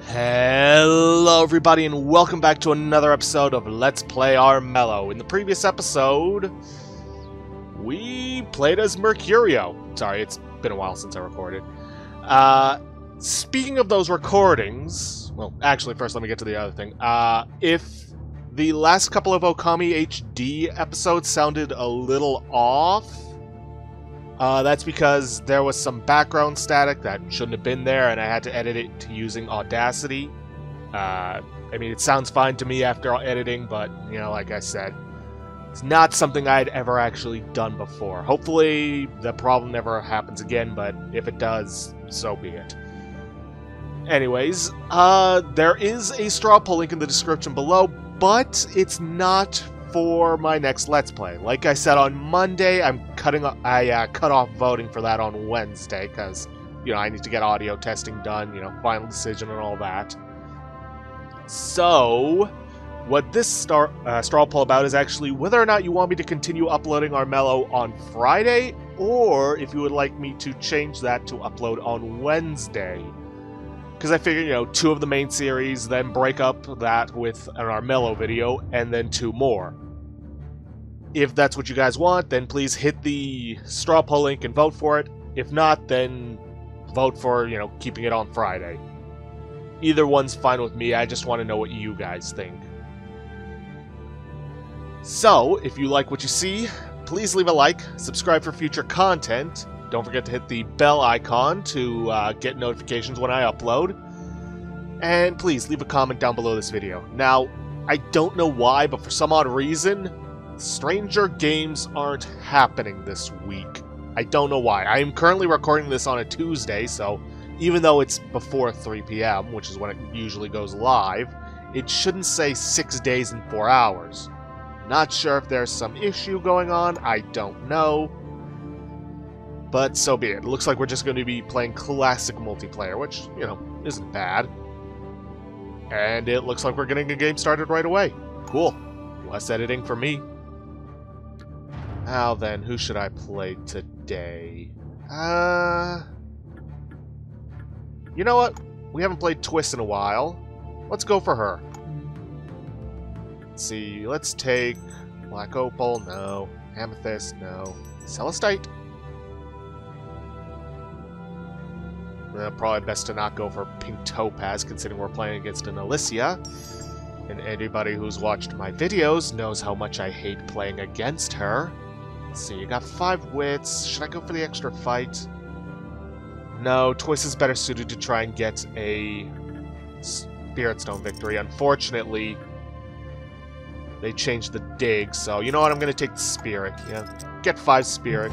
Hello everybody and welcome back to another episode of Let's Play Armello. In the previous episode, we played as Mercurio. Sorry, it's been a while since I recorded. Speaking of those recordings, well, actually first let me get to the other thing. If the last couple of Okami HD episodes sounded a little off, that's because there was some background static that shouldn't have been there, and I had to edit it using Audacity. I mean, it sounds fine to me after editing, but, you know, like I said, it's not something I'd ever actually done before. Hopefully, the problem never happens again, but if it does, so be it. Anyways, there is a straw poll link in the description below, but it's not for my next Let's Play. Like I said on Monday, I cut off voting for that on Wednesday because, you know, I need to get audio testing done, you know, final decision and all that. So, what this straw poll about is actually whether or not you want me to continue uploading Armello on Friday, or if you would like me to change that to upload on Wednesday. Because I figured, you know, 2 of the main series, then break up that with an Armello video, and then 2 more. If that's what you guys want, then please hit the straw poll link and vote for it. If not, then vote for, you know, keeping it on Friday. Either one's fine with me, I just want to know what you guys think. So, if you like what you see, please leave a like, subscribe for future content. Don't forget to hit the bell icon to get notifications when I upload. And please leave a comment down below this video. Now, I don't know why, but for some odd reason, Stranger Games aren't happening this week. I don't know why. I am currently recording this on a Tuesday, so even though it's before 3 p.m., which is when it usually goes live, it shouldn't say 6 days and 4 hours. Not sure if there's some issue going on, I don't know. But so be it. It looks like we're just going to be playing classic multiplayer, which, you know, isn't bad. And it looks like we're getting a game started right away. Cool. Less editing for me. Now then, who should I play today? You know what? We haven't played Twist in a while. Let's go for her. Let's see, let's take Black Opal, no. Amethyst, no. Celestite? Probably best to not go for Pink Topaz, considering we're playing against an Alicia. And anybody who's watched my videos knows how much I hate playing against her. Let's see, you got 5 wits. Should I go for the extra fight? No, Twist is better suited to try and get a Spirit Stone victory. Unfortunately, they changed the dig, so you know what? I'm going to take the Spirit. Yeah, get 5 Spirit.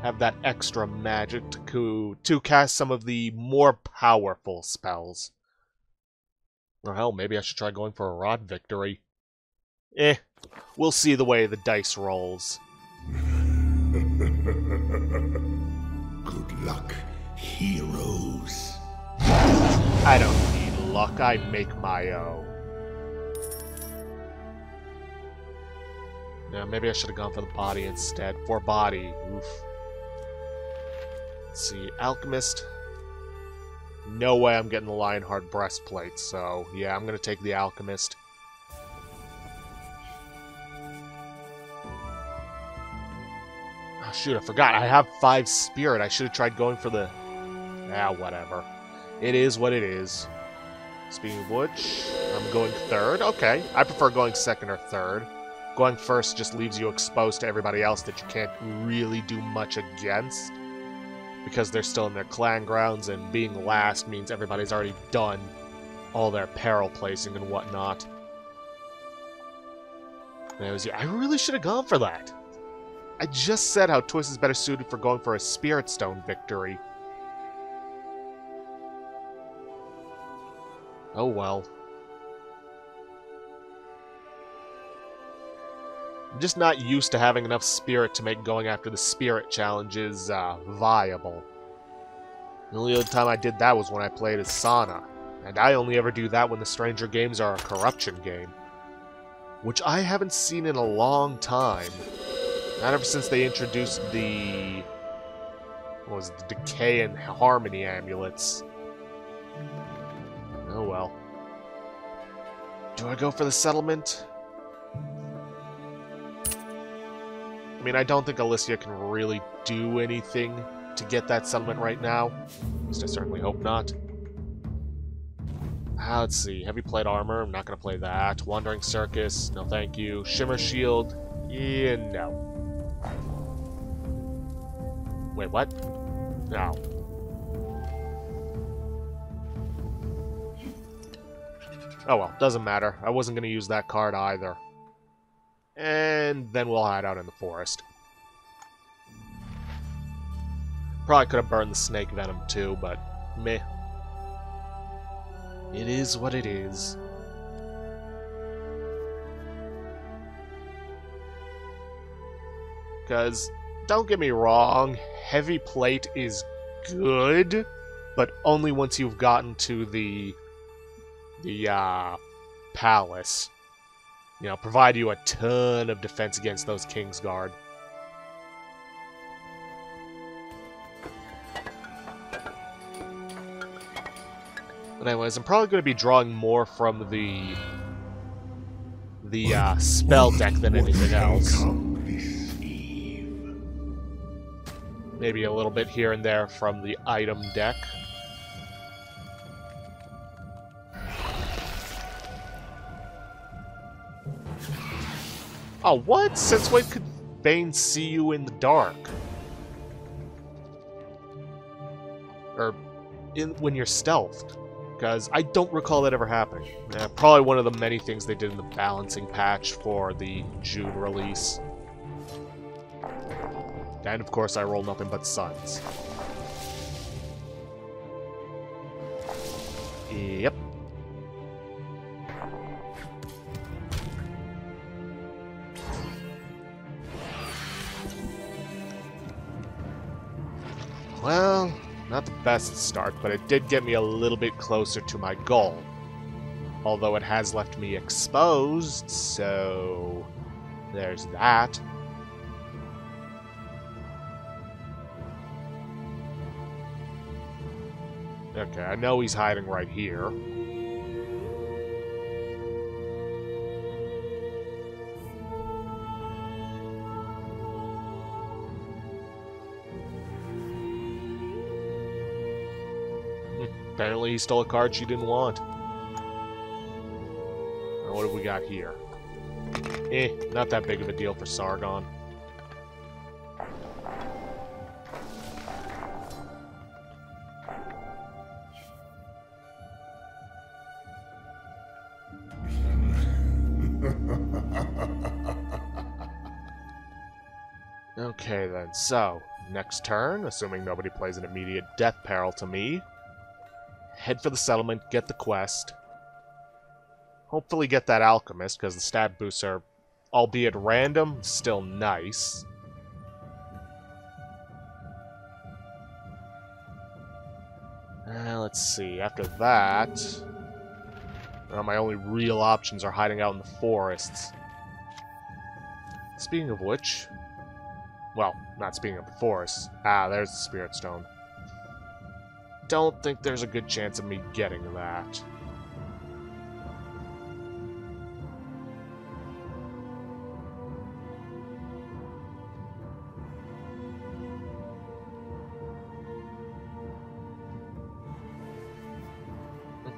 Have that extra magic to cast some of the more powerful spells. Or hell, maybe I should try going for a Rod victory. We'll see the way the dice rolls. Good luck, heroes. I don't need luck, I make my own. Yeah, maybe I should have gone for the body instead. For body, oof. Let's see, Alchemist. No way I'm getting the Lionheart breastplate, so yeah, I'm gonna take the Alchemist. Oh shoot, I forgot. I have 5 Spirit. I should have tried going for the... whatever. It is what it is. Speaking of which, I'm going 3rd. Okay, I prefer going 2nd or 3rd. Going 1st just leaves you exposed to everybody else that you can't really do much against, because they're still in their clan grounds, and being last means everybody's already done all their peril placing and whatnot. I really should have gone for that. I just said how Twist is better suited for going for a Spirit Stone victory. Oh well. I'm just not used to having enough spirit to make going after the spirit challenges viable. The only other time I did that was when I played as Sana, and I only ever do that when the Stranger Games are a corruption game, which I haven't seen in a long time. Not ever since they introduced the... what was it, the Decay and Harmony amulets. Oh well. Do I go for the settlement? I mean, I don't think Alicia can really do anything to get that settlement right now. At least I certainly hope not. Let's see. Heavy plate armor. I'm not going to play that. Wandering Circus. No thank you. Shimmer Shield. Yeah, no. Wait, what? No. Oh well, doesn't matter. I wasn't going to use that card either. And then we'll hide out in the forest. Probably could have burned the snake venom too, but meh. It is what it is. Because, don't get me wrong, heavy plate is good, but only once you've gotten to the palace. You know, provide you a ton of defense against those Kingsguard. But anyways, I'm probably going to be drawing more from the spell deck than anything else. Maybe a little bit here and there from the item deck. Oh, what? Since when could Bane see you in the dark? Or when you're stealthed? Because I don't recall that ever happening. Probably one of the many things they did in the balancing patch for the June release. And of course I roll nothing but suns. Yep. Well, not the best start, but it did get me a little bit closer to my goal. Although it has left me exposed, so there's that. Okay, I know he's hiding right here. Apparently he stole a card she didn't want. Now what have we got here? Not that big of a deal for Sargon. Okay then, so, next turn, assuming nobody plays an immediate death peril to me, head for the settlement, get the quest, hopefully get that alchemist, because the stat boosts are, albeit random, still nice. Let's see, after that, my only real options are hiding out in the forests. Speaking of which... Well, not speaking of the forest. There's the Spirit Stone. Don't think there's a good chance of me getting that.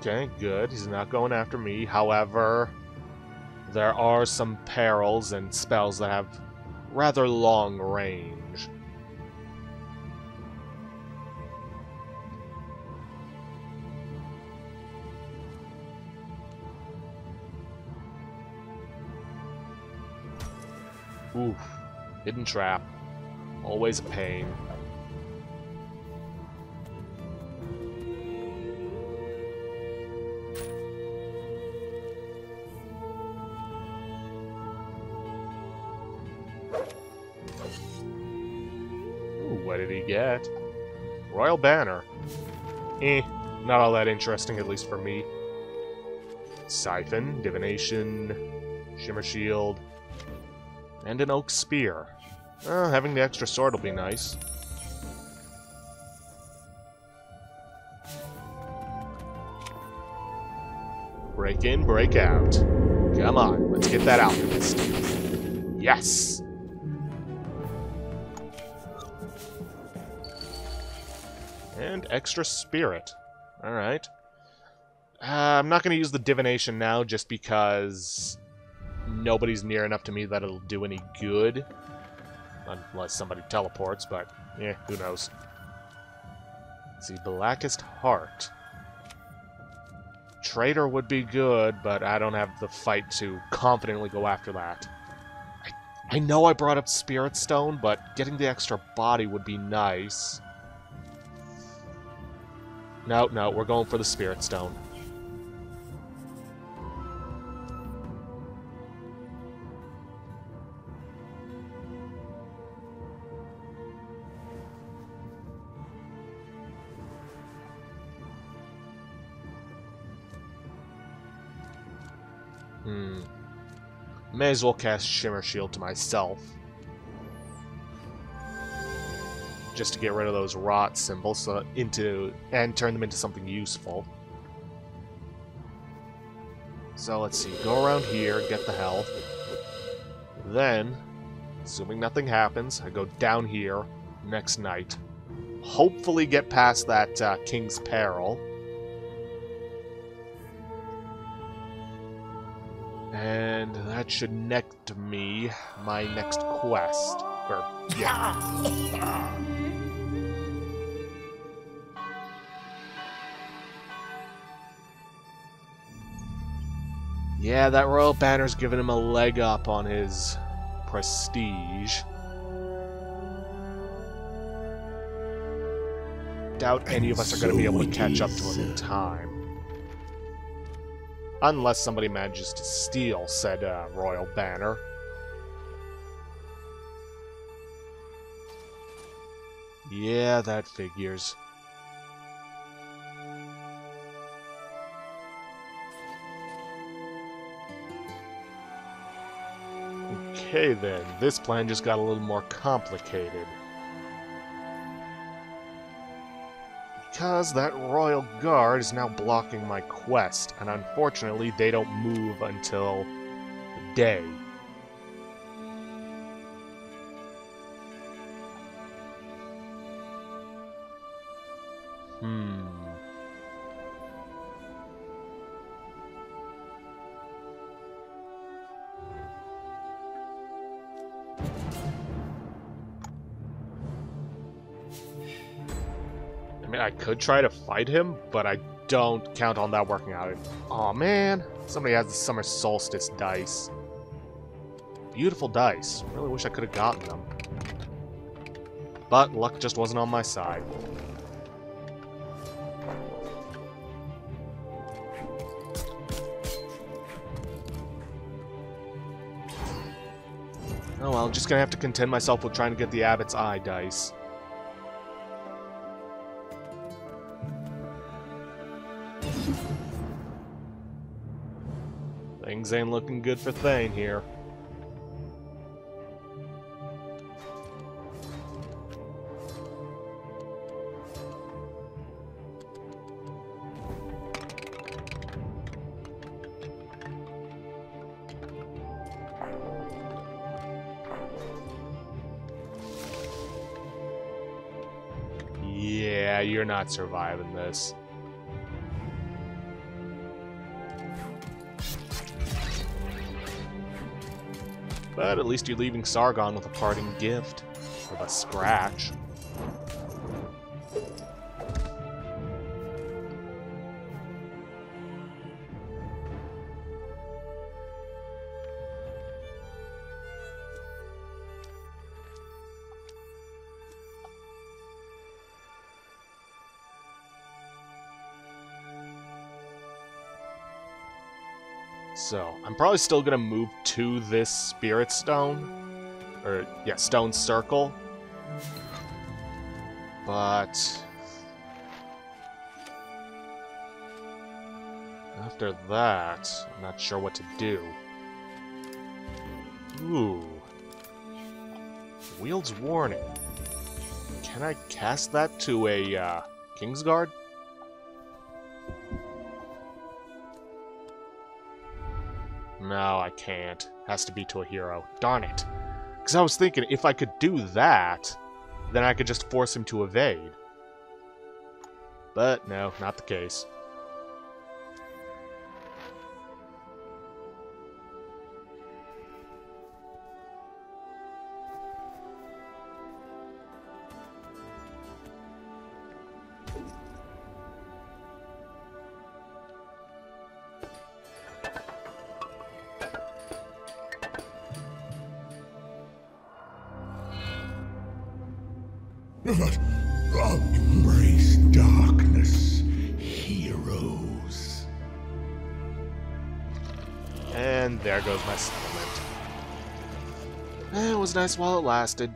Okay, good. He's not going after me. However, there are some perils and spells that have rather long range. Oof. Hidden trap. Always a pain. What did he get? Royal Banner. Not all that interesting, at least for me. Siphon, Divination, Shimmer Shield, and an Oak Spear. Having the extra sword will be nice. Break in, break out. Come on, let's get that alchemist. Yes! And extra spirit. Alright. I'm not going to use the divination now just because nobody's near enough to me that it'll do any good. Unless somebody teleports, but yeah, who knows. Let's see, Blackest Heart. Traitor would be good, but I don't have the fight to confidently go after that. I know I brought up Spirit Stone, but getting the extra body would be nice. No, we're going for the Spirit Stone. May as well cast Shimmer Shield to myself. Just to get rid of those rot symbols and turn them into something useful. So let's see, go around here, get the health. Then, assuming nothing happens, I go down here next night. Hopefully get past that King's Peril. And that should net me my next quest. Or, yeah. Yeah, that Royal Banner's giving him a leg up on his prestige. Doubt any of us are going to be able to catch up to him in time. Unless somebody manages to steal said Royal Banner. Yeah, that figures. Okay then, this plan just got a little more complicated. Because that Royal Guard is now blocking my quest, and unfortunately they don't move until the day. I mean, I could try to fight him, but I don't count on that working out. Aw, man. Somebody has the Summer Solstice dice. Beautiful dice. Really wish I could have gotten them. But luck just wasn't on my side. Oh well, just gonna have to contend myself with trying to get the Abbot's Eye dice. Things ain't looking good for Thane here. Yeah, you're not surviving this. But at least you're leaving Sargon with a parting gift. With a scratch. So, I'm probably still gonna move to this Spirit Stone. Or, yeah, Stone Circle. But... after that, I'm not sure what to do. Ooh. Wield's Warning. Can I cast that to a, Kingsguard? No, I can't. Has to be to a hero. Darn it. Because I was thinking, if I could do that, then I could just force him to evade. But no, not the case. Embrace darkness, heroes. And there goes my settlement. It was nice while it lasted.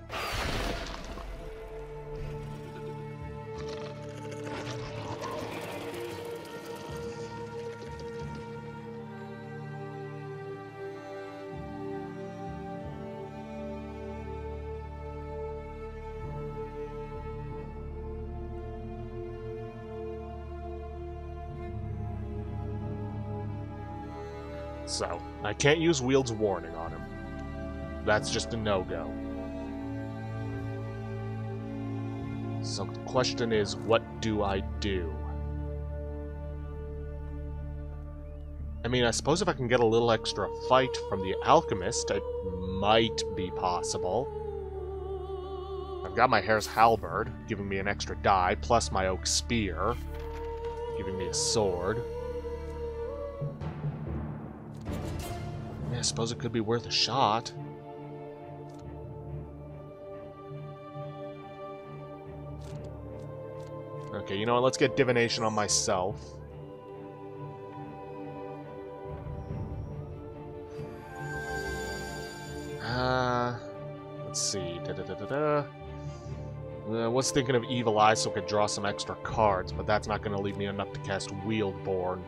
So, I can't use Wield's warning on him. That's just a no-go. So the question is, what do I do? I mean, I suppose if I can get a little extra fight from the Alchemist, it might be possible. I've got my Hare's Halberd, giving me an extra die, plus my Oak Spear, giving me a sword. I suppose it could be worth a shot. Okay, you know what? Let's get divination on myself. Let's see. I was thinking of Evil Eye so I could draw some extra cards, but that's not going to leave me enough to cast Wieldborn.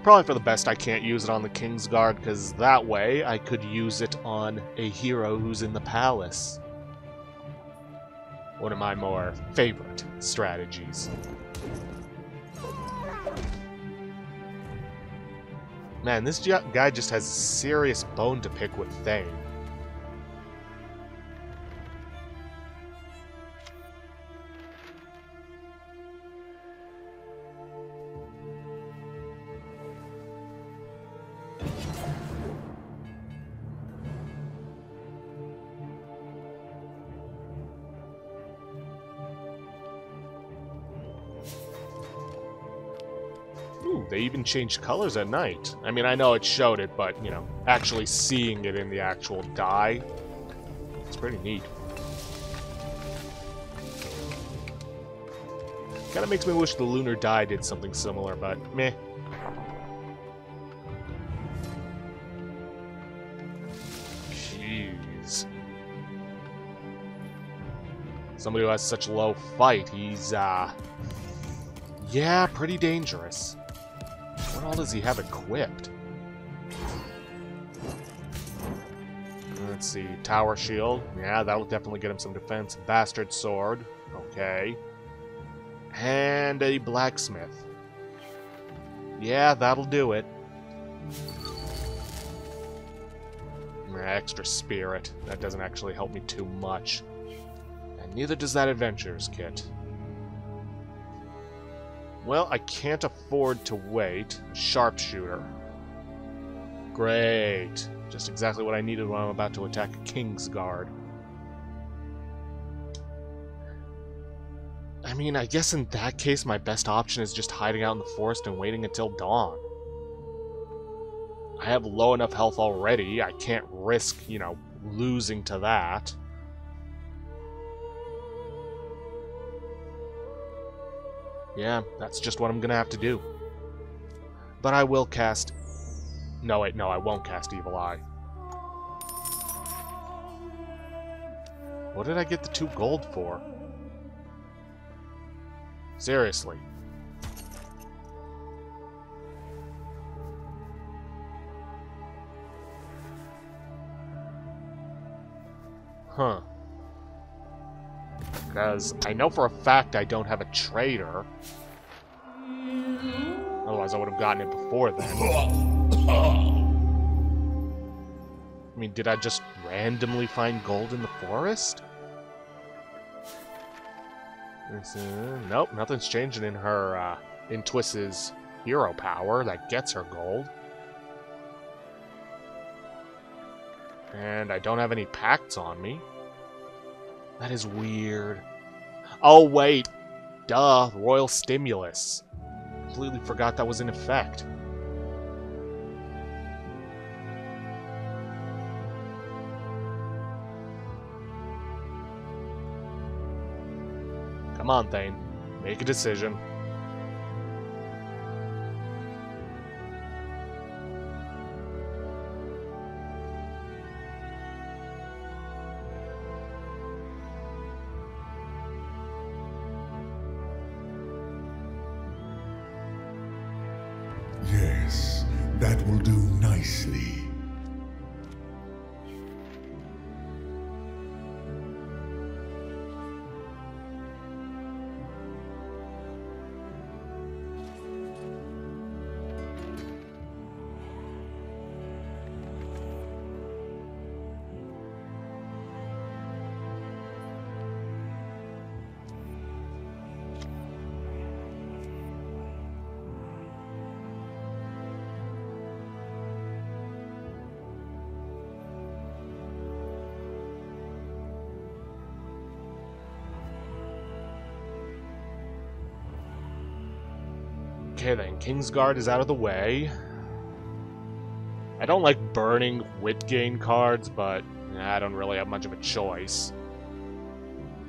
Probably for the best I can't use it on the Kingsguard, because that way I could use it on a hero who's in the palace. One of my more favorite strategies. Man, this guy just has a serious bone to pick with Thane. Ooh, they even changed colors at night. I mean, I know it showed it, but, you know, actually seeing it in the actual die, it's pretty neat. Kinda makes me wish the Lunar Die did something similar, but meh. Jeez. Somebody who has such low fight, he's, yeah, pretty dangerous. What all does he have equipped? Let's see, Tower Shield. Yeah, that'll definitely get him some defense. Bastard Sword. Okay. And a Blacksmith. Yeah, that'll do it. Extra Spirit. That doesn't actually help me too much. And neither does that Adventurer's Kit. Well, I can't afford to wait. Sharpshooter. Great. Just exactly what I needed when I'm about to attack a Kingsguard. I mean, I guess in that case my best option is just hiding out in the forest and waiting until dawn. I have low enough health already. I can't risk, you know, losing to that. Yeah, that's just what I'm gonna have to do. But I will cast... No, wait, no, I won't cast Evil Eye. What did I get the 2 gold for? Seriously. Huh. Because I know for a fact I don't have a trader. Otherwise I would have gotten it before then. I mean, did I just randomly find gold in the forest? Nope, nothing's changing in her, in Twiss's hero power that gets her gold. And I don't have any pacts on me. That is weird. Oh, wait. Duh, Royal Stimulus. Completely forgot that was in effect. Come on, Thane. Make a decision. Yes, that will do nicely. Okay then, Kingsguard is out of the way. I don't like burning wit gain cards, but I don't really have much of a choice.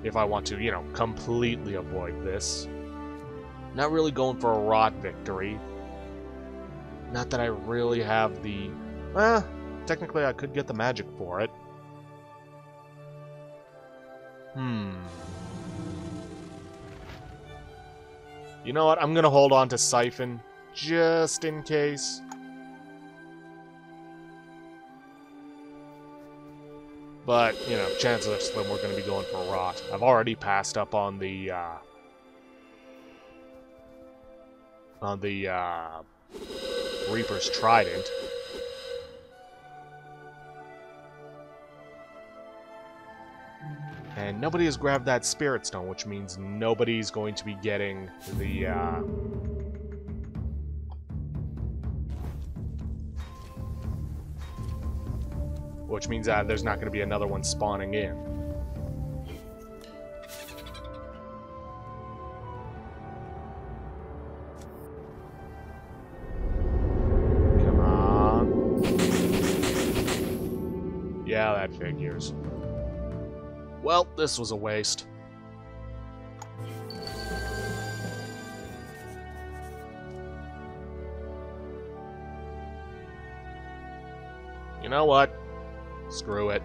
If I want to, you know, completely avoid this. Not really going for a rot victory. Not that I really have the... Well, technically I could get the magic for it. You know what? I'm gonna hold on to Siphon, just in case. But, you know, chances are slim we're gonna be going for rot. I've already passed up on the, Reaper's Trident. And nobody has grabbed that Spirit Stone, which means nobody's going to be getting the, which means there's not going to be another one spawning in. Come on. Yeah, that figures. Well, this was a waste. You know what? Screw it.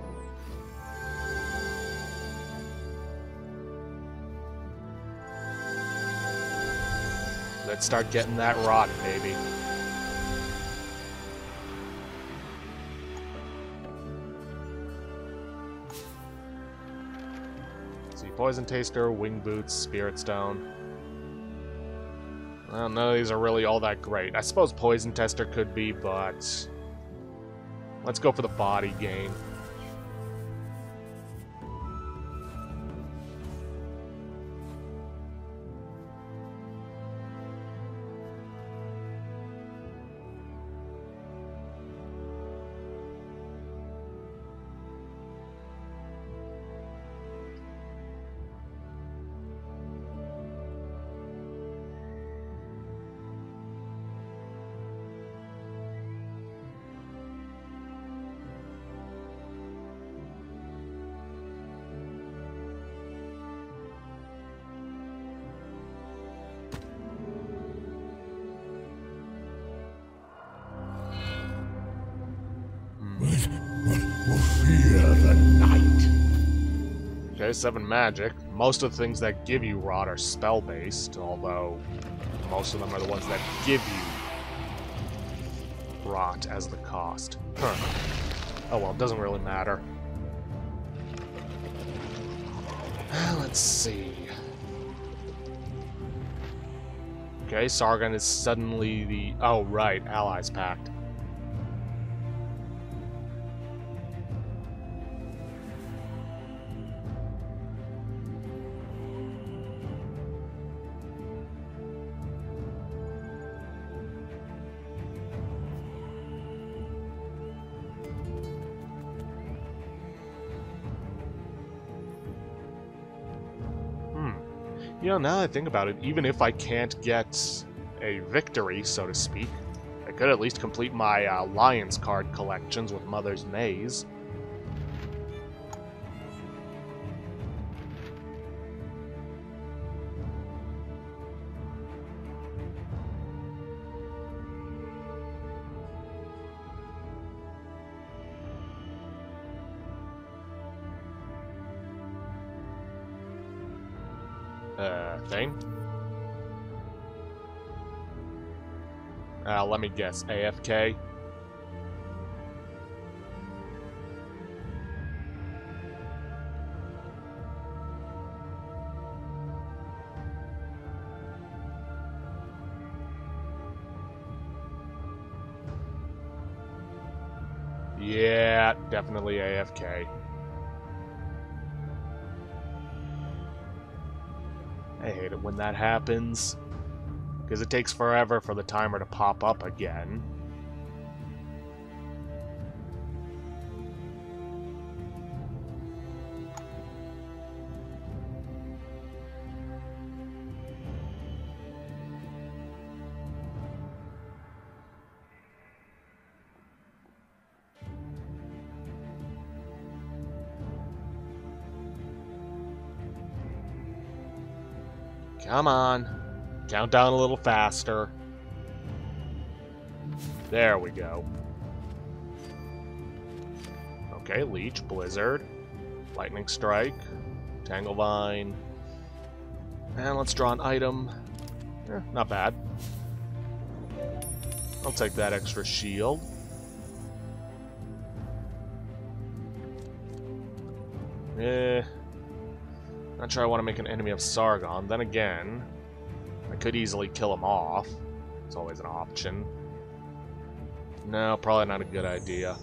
Let's start getting that rot, baby. Poison Taster, Wing Boots, Spirit Stone. Well, none of these are really all that great. I suppose Poison Tester could be, but... let's go for the body gain. Will fear the night. Okay, 7 magic. Most of the things that give you rot are spell-based, although most of them are the ones that give you rot as the cost. Huh. Oh well, it doesn't really matter. Let's see. Okay, Sargon is suddenly the... Oh, right, Allies Pact. You know, now that I think about it, even if I can't get a victory, so to speak, I could at least complete my Lions card collections with Mother's Maze. Thing? Let me guess. AFK? Yeah, definitely AFK. I hate it when that happens, because it takes forever for the timer to pop up again. Come on. Count down a little faster. There we go. Okay, Leech, Blizzard, Lightning Strike, Tanglevine. And let's draw an item. Not bad. I'll take that extra shield. Not sure I want to make an enemy of Sargon. Then again, I could easily kill him off. It's always an option. No, probably not a good idea.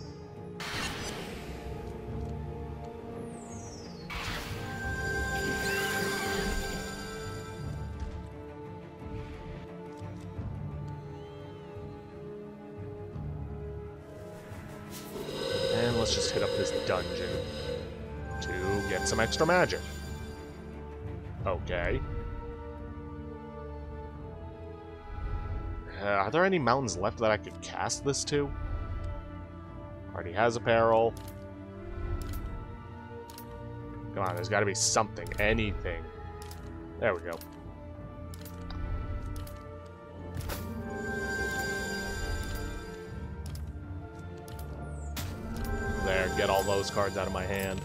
And let's just hit up this dungeon to get some extra magic. Okay. Are there any mountains left that I could cast this to? Already has a peril. Come on, there's got to be something. Anything. There we go. There, get all those cards out of my hand.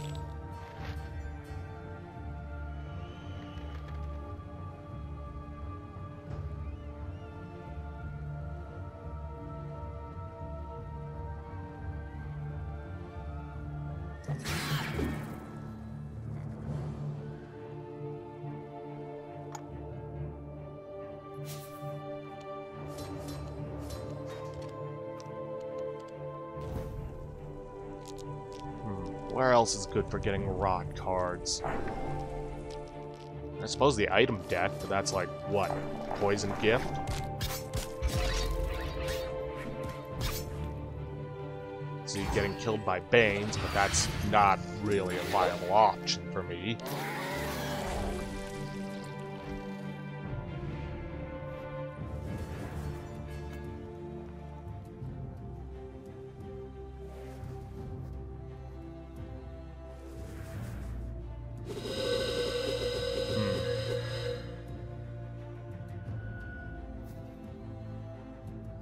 Where else is good for getting rot cards? I suppose the item deck, but that's like, what? Poison gift? See, getting killed by Banes, but that's not really a viable option for me.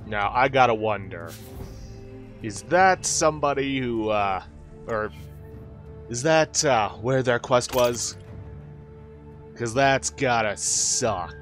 Now, I gotta wonder, is that somebody who, or is that, where their quest was? Because that's gotta suck.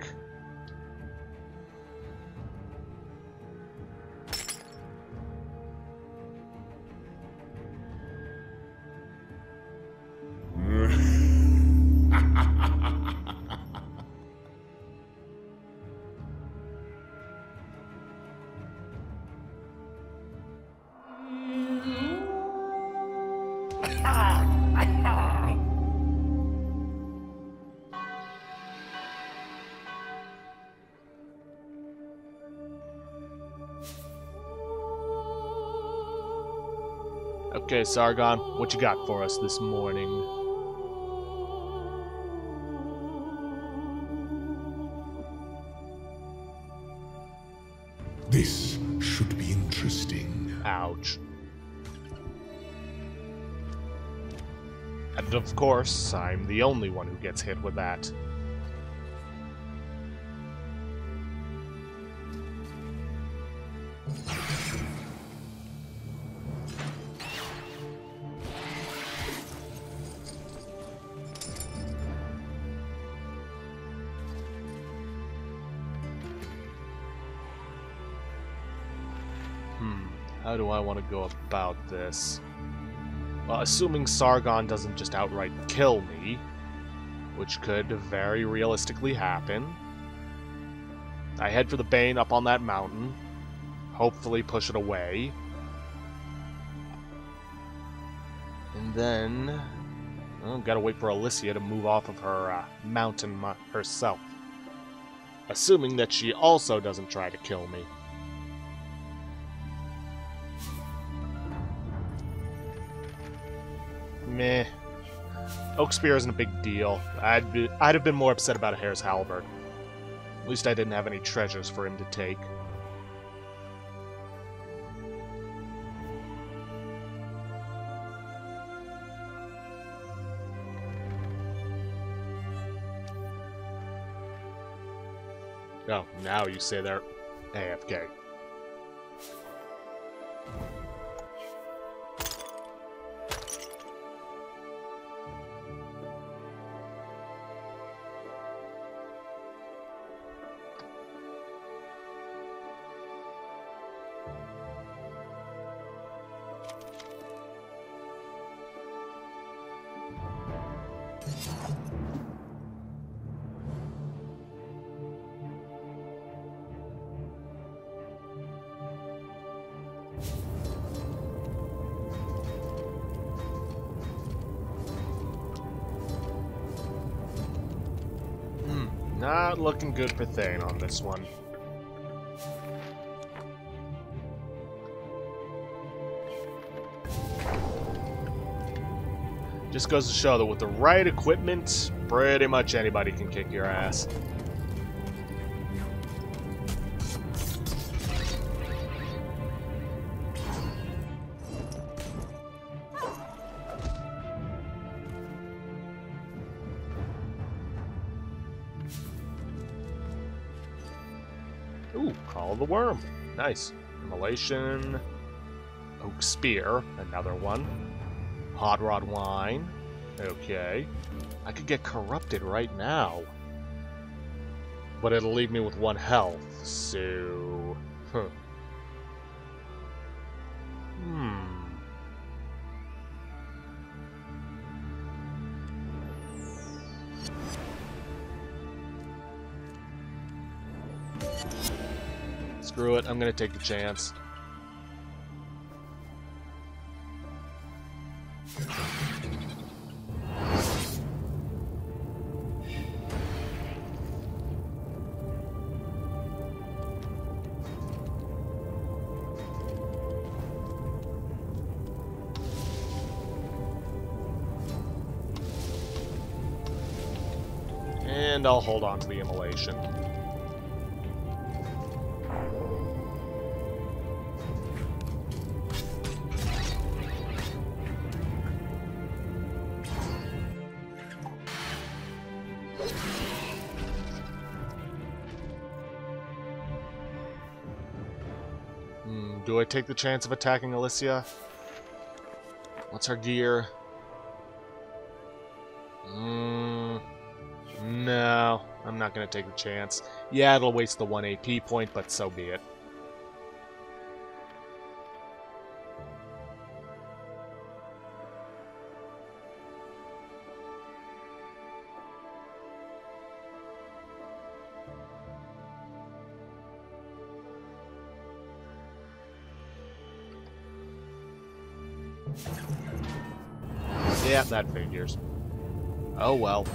Okay, Sargon, what you got for us this morning? This should be interesting. Ouch. And of course, I'm the only one who gets hit with that. How do I want to go about this? Well, assuming Sargon doesn't just outright kill me, which could very realistically happen, I head for the Bane up on that mountain, hopefully push it away, and then gotta wait for Alicia to move off of her mountain herself, assuming that she also doesn't try to kill me. Meh. Oak Spear isn't a big deal. I'd have been more upset about a Hare's Halberd. At least I didn't have any treasures for him to take. Oh, now you say they're AFK. Not looking good for Thane on this one. Just goes to show that with the right equipment, pretty much anybody can kick your ass. Ooh, Call of the Worm. Nice. Immolation. Oak Spear. Another one. Hot Rod Wine. Okay. I could get Corrupted right now. But it'll leave me with 1 health, so... Huh. Screw it, I'm gonna take the chance. And I'll hold on to the immolation. Do I take the chance of attacking Alicia? What's her gear? No, I'm not going to take the chance. Yeah, it'll waste the 1 AP point, but so be it. Yeah, that figures. Oh well.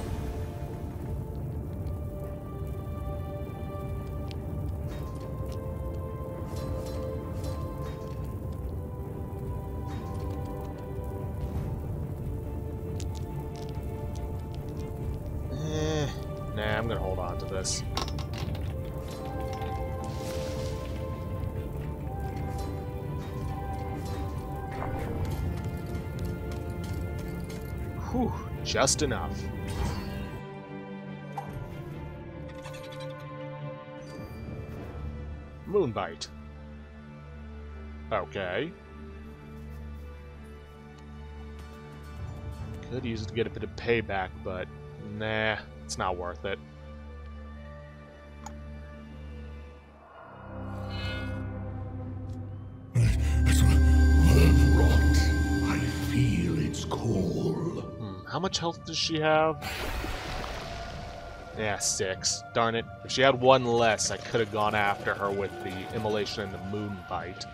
Nah, I'm gonna hold on to this. Whew, just enough. Moonbite. Okay. Could use it to get a bit of payback, but nah, it's not worth it. It's herb rot. I feel its call. How much health does she have? Yeah, 6. Darn it. If she had 1 less, I could have gone after her with the immolation and the moonbite.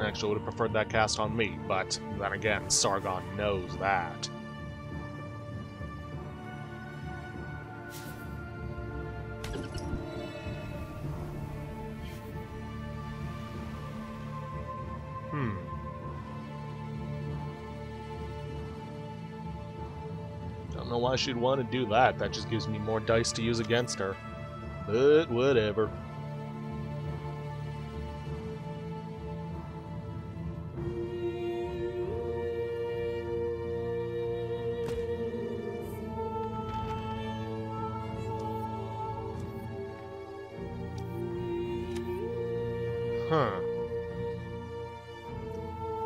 Actually, would have preferred that cast on me, but then again, Sargon knows that. Don't know why she'd want to do that. That just gives me more dice to use against her. But whatever. Huh.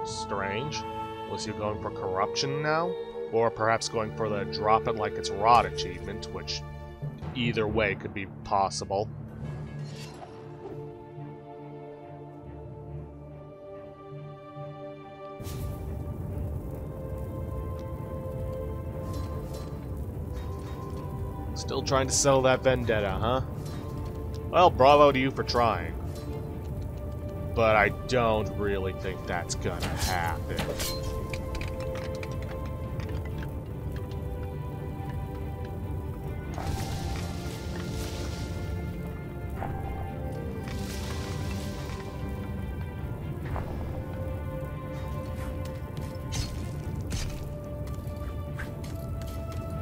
Strange. Was he going for corruption now? Or perhaps going for the drop it like it's rot achievement, which either way could be possible. Still trying to sell that vendetta, huh? Well, bravo to you for trying. But I don't really think that's gonna happen.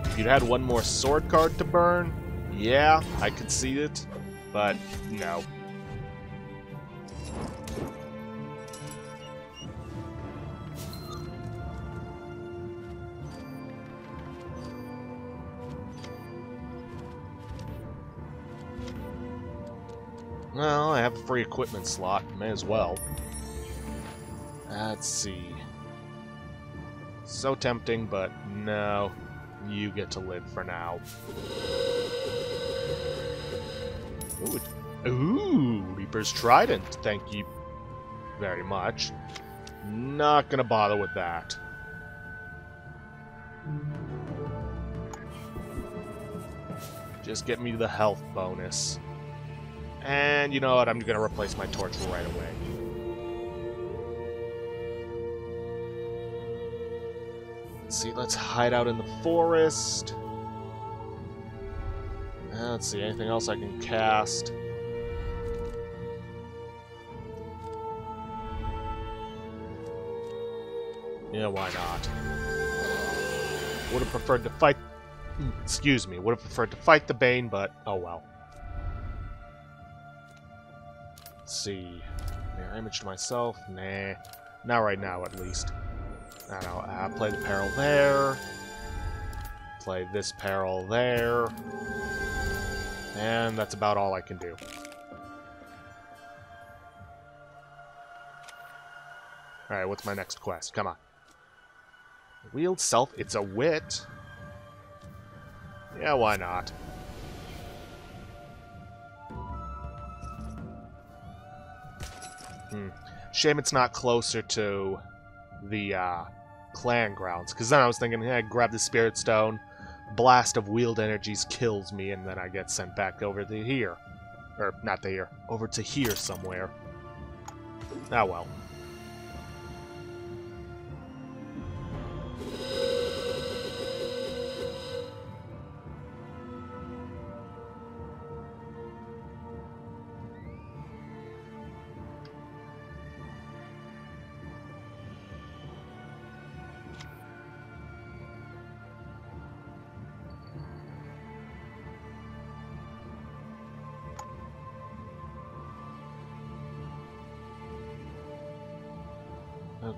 If you'd had 1 more sword card to burn, yeah, I could see it, but no. Well, I have a free equipment slot. May as well. Let's see. So tempting, but no. You get to live for now. Ooh, Reaper's Trident. Thank you very much. Not gonna bother with that. Just get me the health bonus. And you know what? I'm gonna replace my torch right away. Let's see, let's hide out in the forest. Let's see, anything else I can cast? Yeah, why not? Would have preferred to fight... Excuse me, would have preferred to fight the Bane, but oh well. Let's see. Mirror image to myself? Nah. Not right now, at least. I don't know. Play the peril there. Play this peril there. And that's about all I can do. Alright, what's my next quest? Come on. Wield self. It's a wit. Yeah, why not? Shame it's not closer to the clan grounds, because then I was thinking, hey, grab the spirit stone, blast of wield energies kills me, and then I get sent back over to here. Or, not to here, over to here somewhere. Ah well.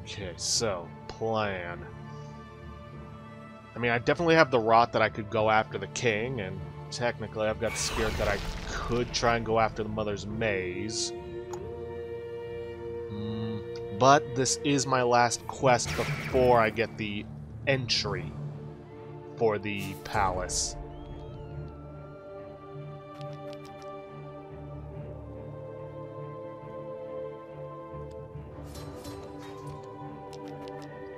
Okay, so, plan. I mean, I definitely have the rot that I could go after the king, and technically I've got the spirit that I could try and go after the mother's maze. But this is my last quest before I get the entry for the palace.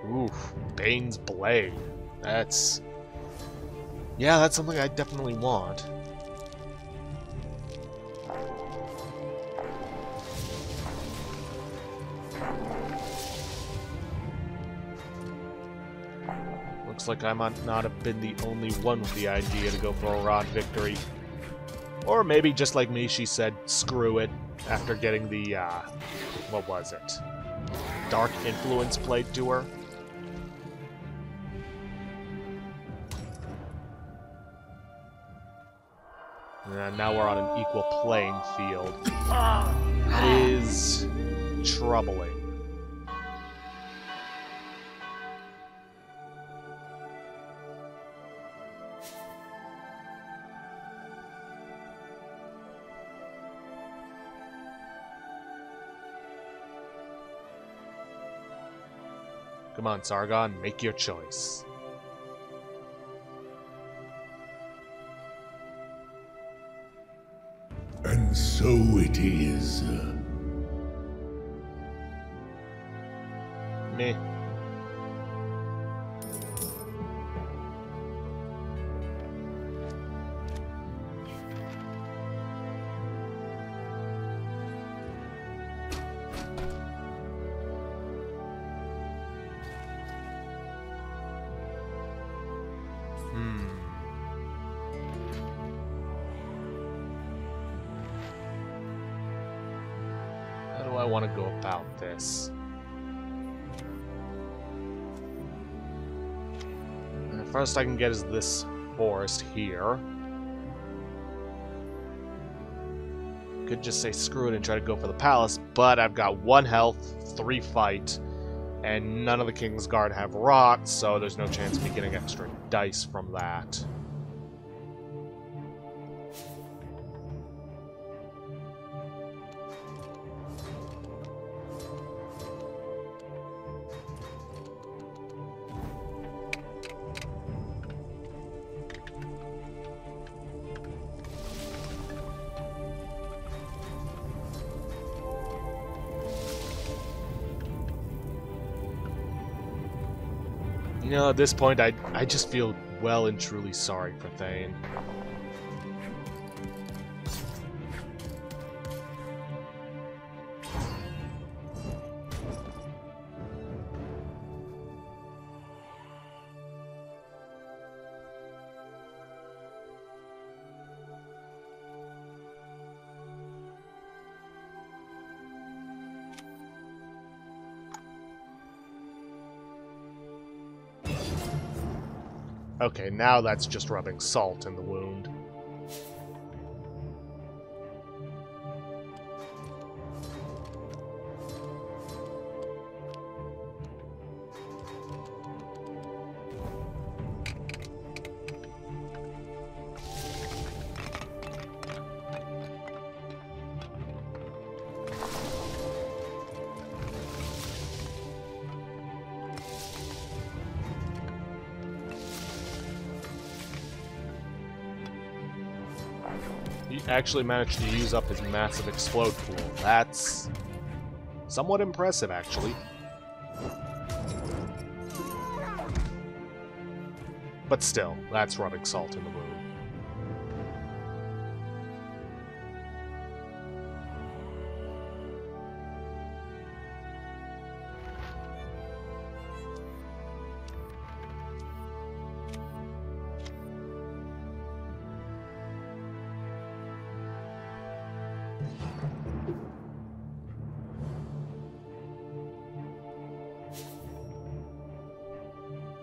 Oof, Bane's Blade. That's... yeah, that's something I definitely want. Looks like I might not have been the only one with the idea to go for a rod victory. Or maybe, just like me, she said, screw it, after getting the, what was it? Dark Influence played to her. And now we're on an equal playing field. That is troubling. Come on, Sargon, make your choice. And so it is. Meh. How do I want to go about this? The first I can get is this forest here. Could just say screw it and try to go for the palace, but I've got 1 health, 3 fight, and none of the King's Guard have rot, so there's no chance of me getting extra dice from that. You know, at this point, I just feel well and truly sorry for Thane. Okay, now that's just rubbing salt in the wound. He actually managed to use up his massive explode pool. That's somewhat impressive, actually. But still, that's rubbing salt in the wound.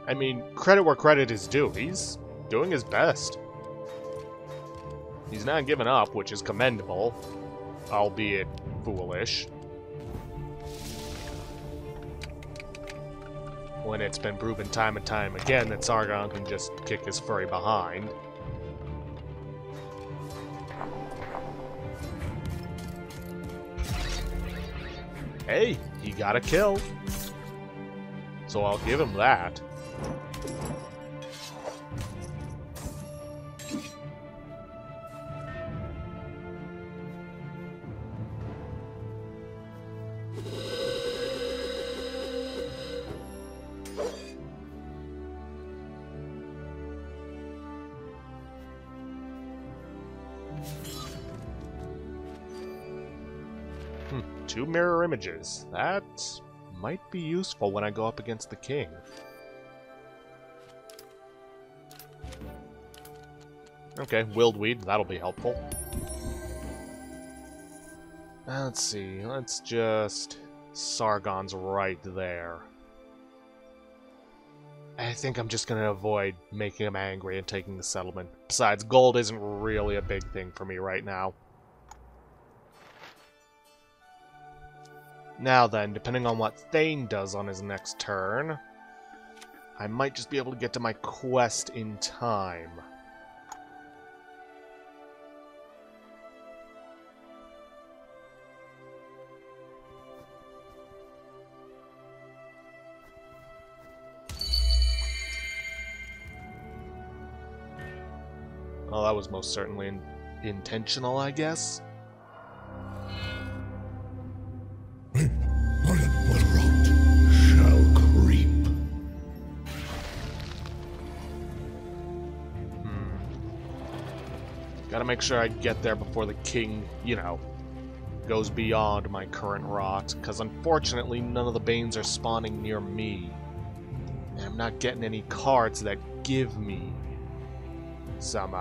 I mean, credit where credit is due. He's doing his best. He's not giving up, which is commendable, albeit foolish. When it's been proven time and time again that Sargon can just kick his furry behind. Hey, he got a kill. So I'll give him that. Two mirror images. That might be useful when I go up against the king. Okay, Wildweed, that'll be helpful. Let's see, let's just... Sargon's right there. I think I'm just gonna avoid making him angry and taking the settlement. Besides, gold isn't really a big thing for me right now. Now then, depending on what Thane does on his next turn, I might just be able to get to my quest in time. Well, that was most certainly intentional, I guess. What rot shall creep? Gotta make sure I get there before the king, you know, goes beyond my current rot, because unfortunately none of the Banes are spawning near me. And I'm not getting any cards that give me some,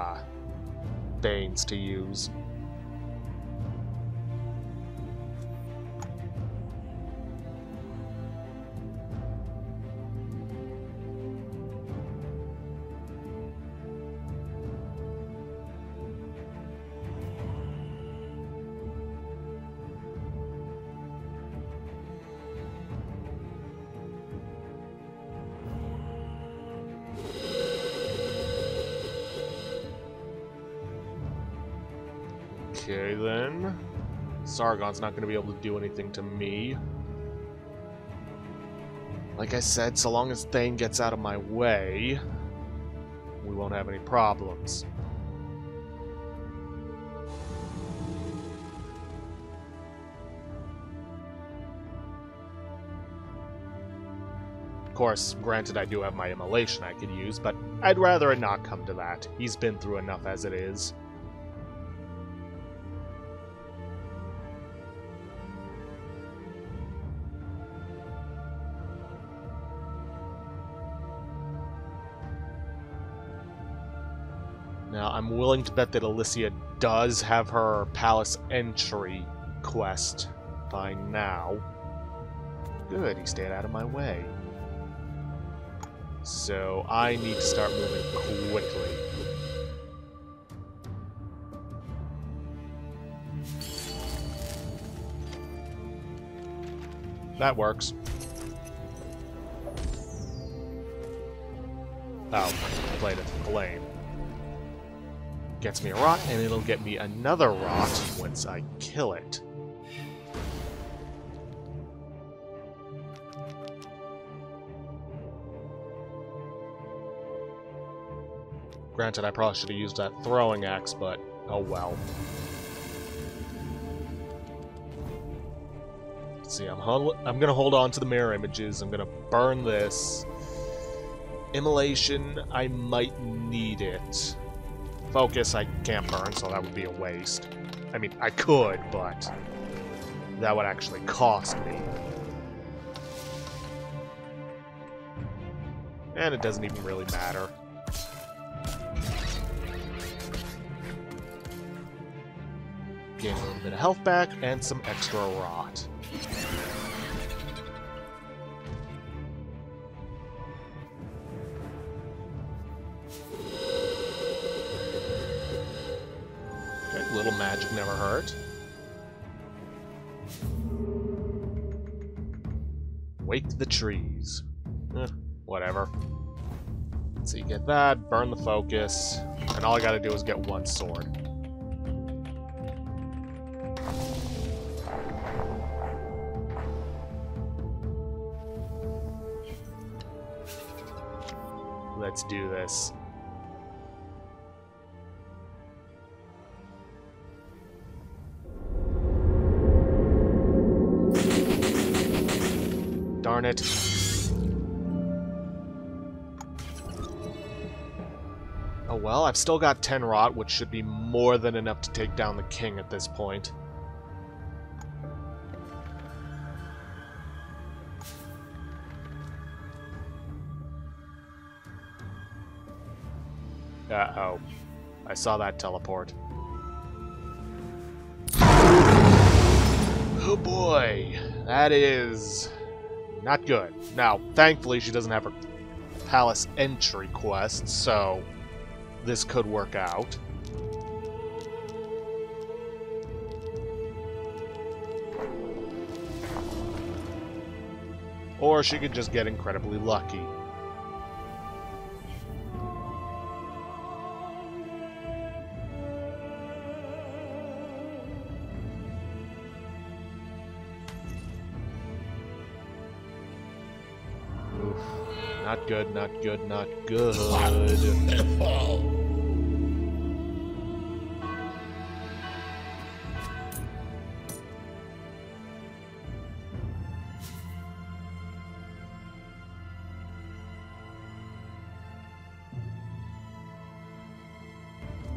Banes to use. Okay, then. Sargon's not going to be able to do anything to me. Like I said, so long as Thane gets out of my way, we won't have any problems. Of course, granted I do have my immolation I could use, but I'd rather it not come to that. He's been through enough as it is. Now, I'm willing to bet that Alicia does have her palace entry quest by now. Good, he stayed out of my way. So, I need to start moving quickly. That works. Oh, played a flame. Gets me a rot, and it'll get me another rot once I kill it. Granted, I probably should have used that throwing axe, but oh well. Let's see, I'm gonna hold on to the mirror images. I'm gonna burn this. Immolation, I might need it. Focus, I can't burn, so that would be a waste. I mean, I could, but that would actually cost me. And it doesn't even really matter. Gain a little bit of health back, and some extra rot. little magic never hurt. Wake the trees. Whatever. So you get that, burn the focus, and all I gotta do is get one sword. Let's do this. Darn it. Oh well, I've still got 10 rot, which should be more than enough to take down the king at this point. Uh-oh. I saw that teleport. Oh boy. That is not good. Now, thankfully, she doesn't have her palace entry quest, so this could work out. Or she could just get incredibly lucky. Not good, not good, not good.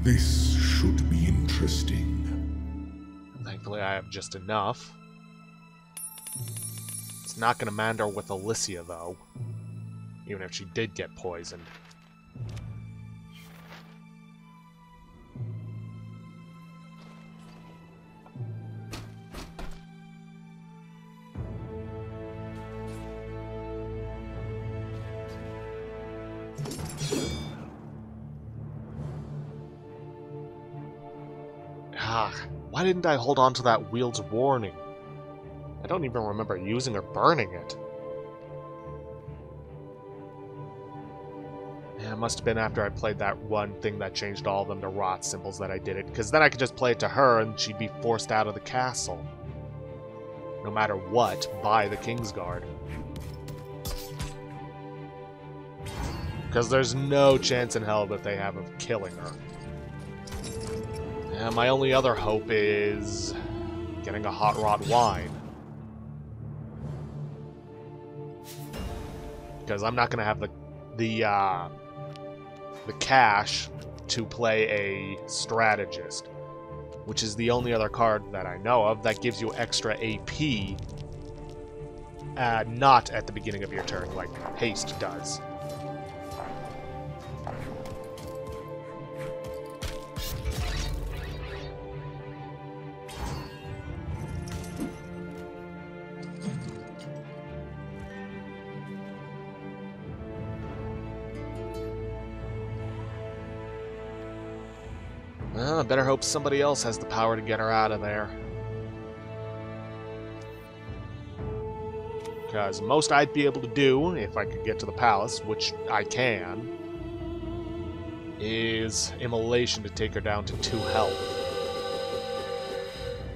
This should be interesting. Thankfully, I have just enough. It's not going to matter with Alicia, though. Even if she did get poisoned. Why didn't I hold on to that wield's warning? I don't even remember using or burning it. It must have been after I played that one thing that changed all of them to rot symbols that I did it, because then I could just play it to her and she'd be forced out of the castle. No matter what, by the Kingsguard. Because there's no chance in hell that they have of killing her. And my only other hope is getting a hot rot wine. Because I'm not going to have the cash to play a strategist, which is the only other card that I know of that gives you extra AP, not at the beginning of your turn like haste does. Well, I better hope somebody else has the power to get her out of there. Because most I'd be able to do, if I could get to the palace, which I can, is immolation to take her down to 2 health.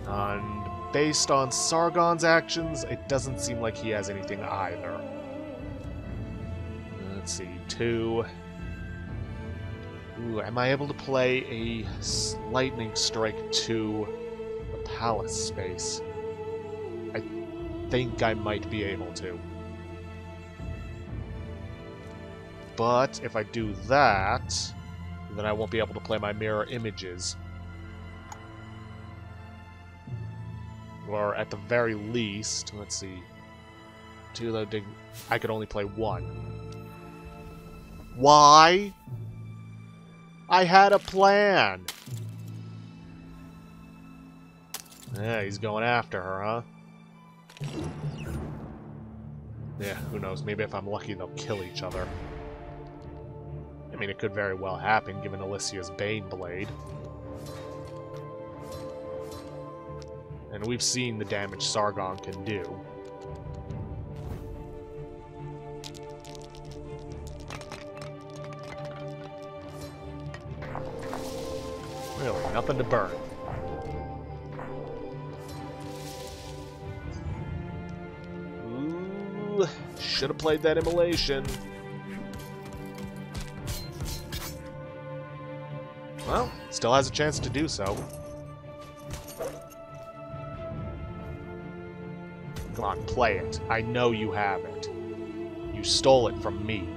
And based on Sargon's actions, it doesn't seem like he has anything either. Let's see, 2... Ooh, am I able to play a lightning strike to the palace space? I think I might be able to. But if I do that, then I won't be able to play my mirror images. Or at the very least, let's see. 2 loading. I could only play 1. Why? I had a plan! Yeah, he's going after her, huh? Yeah, who knows, maybe if I'm lucky they'll kill each other. I mean, it could very well happen, given Alicia's Bane Blade. And we've seen the damage Sargon can do. Really, nothing to burn. Ooh, should have played that immolation. Well, still has a chance to do so. Come on, play it. I know you have it. You stole it from me.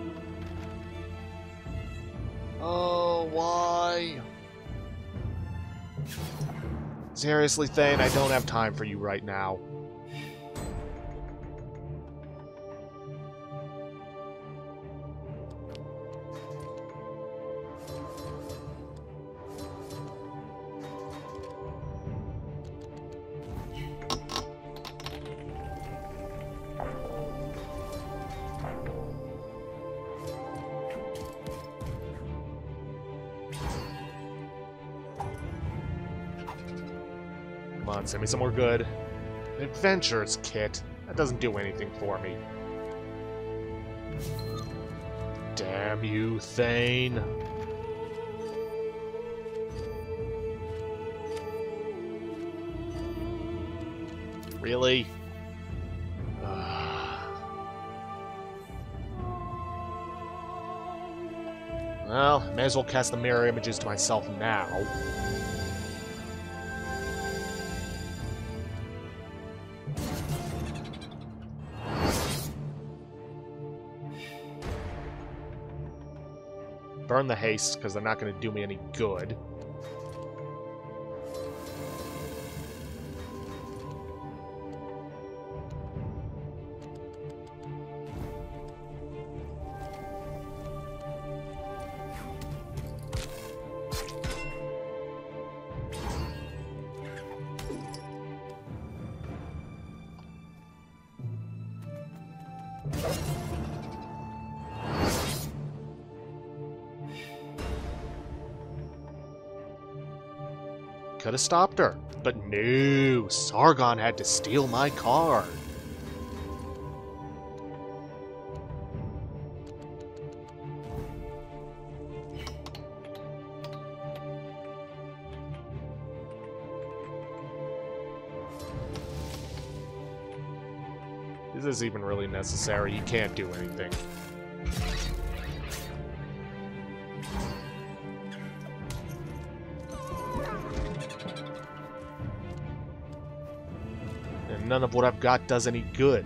Oh, why? Seriously, Thane, I don't have time for you right now. Come on, send me somewhere good. An adventurer's kit. That doesn't do anything for me. Damn you, Thane. Really? Well, may as well cast the mirror images to myself now. Burn the haste, because they're not going to do me any good. Could have stopped her, but no, Sargon had to steal my card. Is this even really necessary? He can't do anything. None of what I've got does any good.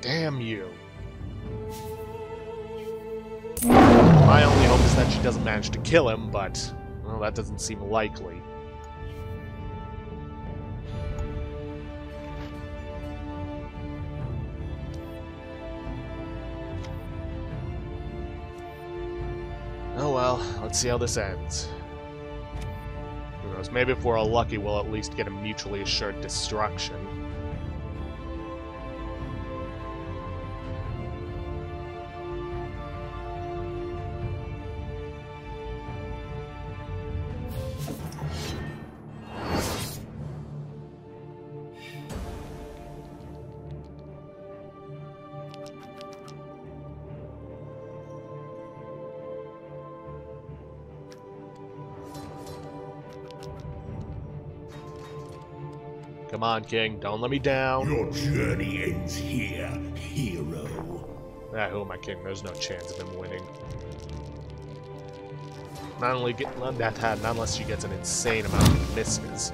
Damn you. My only hope is that she doesn't manage to kill him, but, well, that doesn't seem likely. Oh well, let's see how this ends. Who knows, maybe if we're all lucky, we'll at least get a mutually assured destruction. Come on, King. Don't let me down. Your journey ends here, hero. Ah, who am I, King? There's no chance of him winning. Not only get that hat, not unless she gets an insane amount of misses.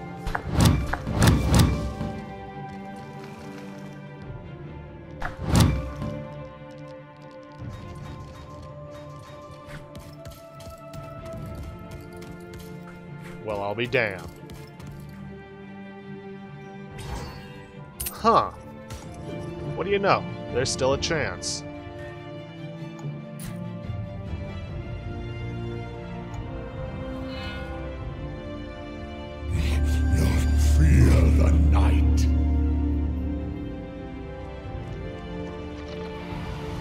Well, I'll be damned. Huh. What do you know? There's still a chance. Not fear the night.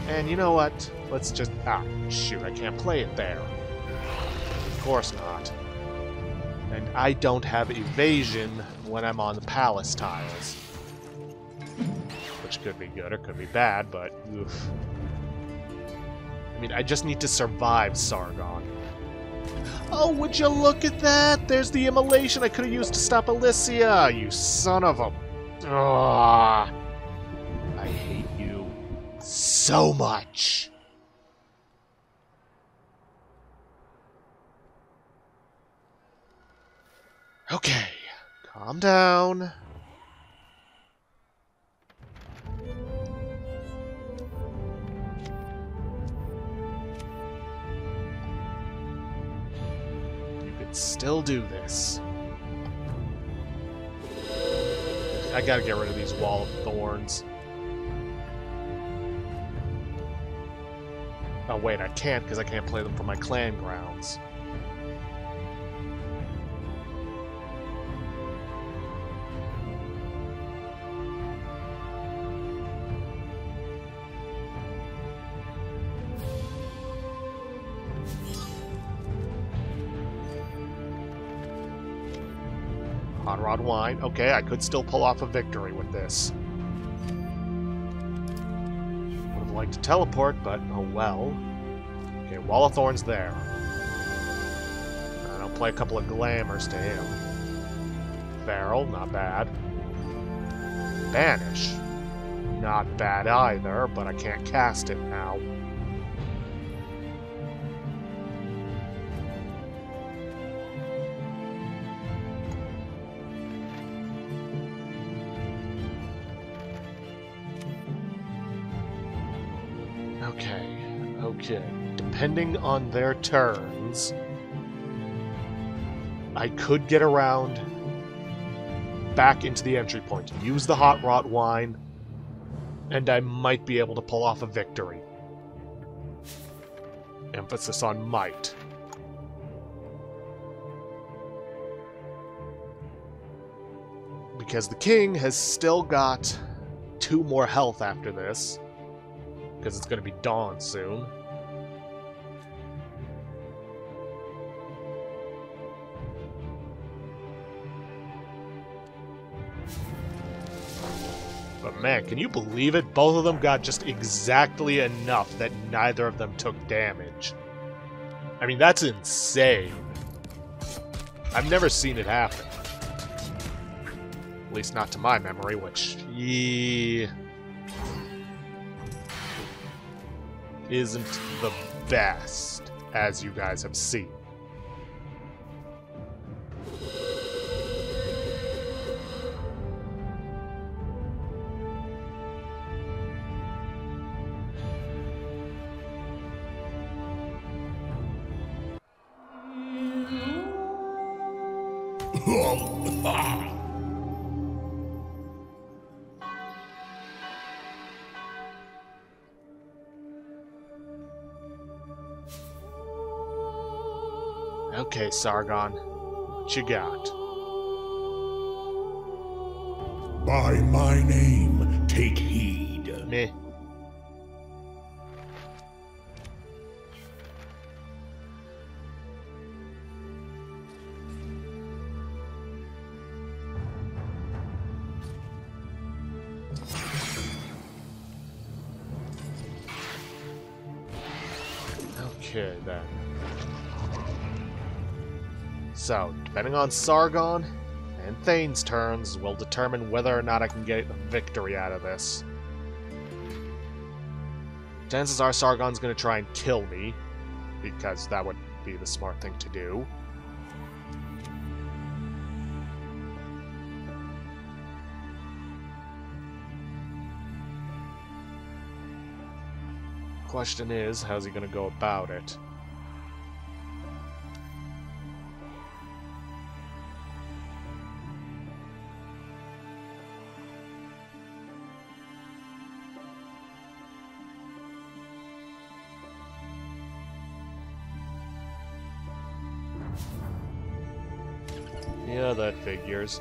And you know what? Let's just... Ah, shoot, I can't play it there. Of course not. And I don't have evasion when I'm on the palace tiles. Which could be good or could be bad, but oof. I mean, I just need to survive Sargon. Oh, would you look at that? There's the immolation I could have used to stop Alicia, you son of a... Ugh. I hate you so much. Okay, calm down. You can still do this. I gotta get rid of these wall of thorns. Oh wait, I can't because I can't play them for my clan grounds. Hot Rod Wine. Okay, I could still pull off a victory with this. Would have liked to teleport, but oh well. Okay, Wall of Thorns there. And I'll play a couple of glamours to him. Feral, not bad. Banish. Not bad either, but I can't cast it now. Okay. Depending on their turns, I could get around back into the entry point, use the Hot Rot Wine, and I might be able to pull off a victory. Emphasis on might. Because the king has still got 2 more health after this. Because it's going to be dawn soon. But man, can you believe it? Both of them got just exactly enough that neither of them took damage. I mean, that's insane. I've never seen it happen. At least not to my memory, which... yeah, isn't the best, as you guys have seen. Okay, Sargon, what you got? By my name, take heed. Meh. Okay, then. So, depending on Sargon and Thane's turns, will determine whether or not I can get a victory out of this. Chances are Sargon's going to try and kill me, because that would be the smart thing to do. Question is, how's he going to go about it? Yeah, that figures.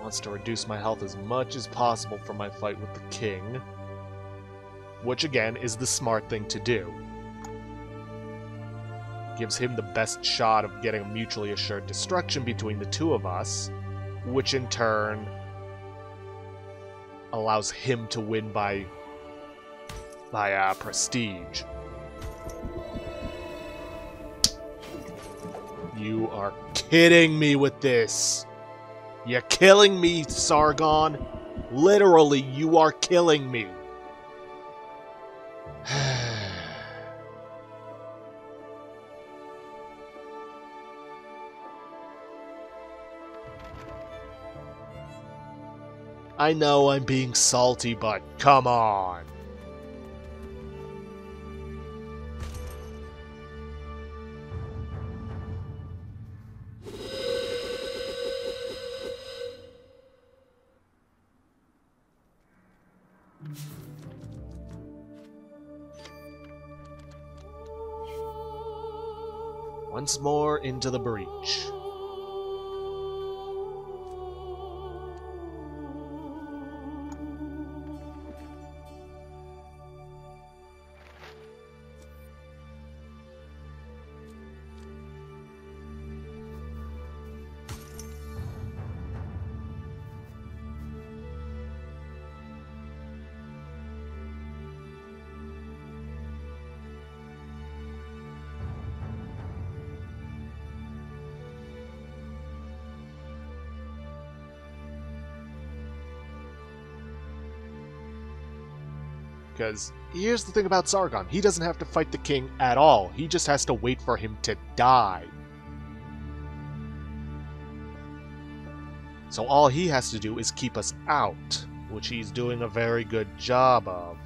Wants to reduce my health as much as possible for my fight with the king. Which, again, is the smart thing to do. gives him the best shot of getting a mutually assured destruction between the two of us, which in turn allows him to win by prestige. You are kidding me with this. You're killing me, Sargon. Literally, you are killing me. I know I'm being salty, but come on. Once more into the breach. Because here's the thing about Sargon. He doesn't have to fight the king at all. He just has to wait for him to die. So all he has to do is keep us out, which he's doing a very good job of.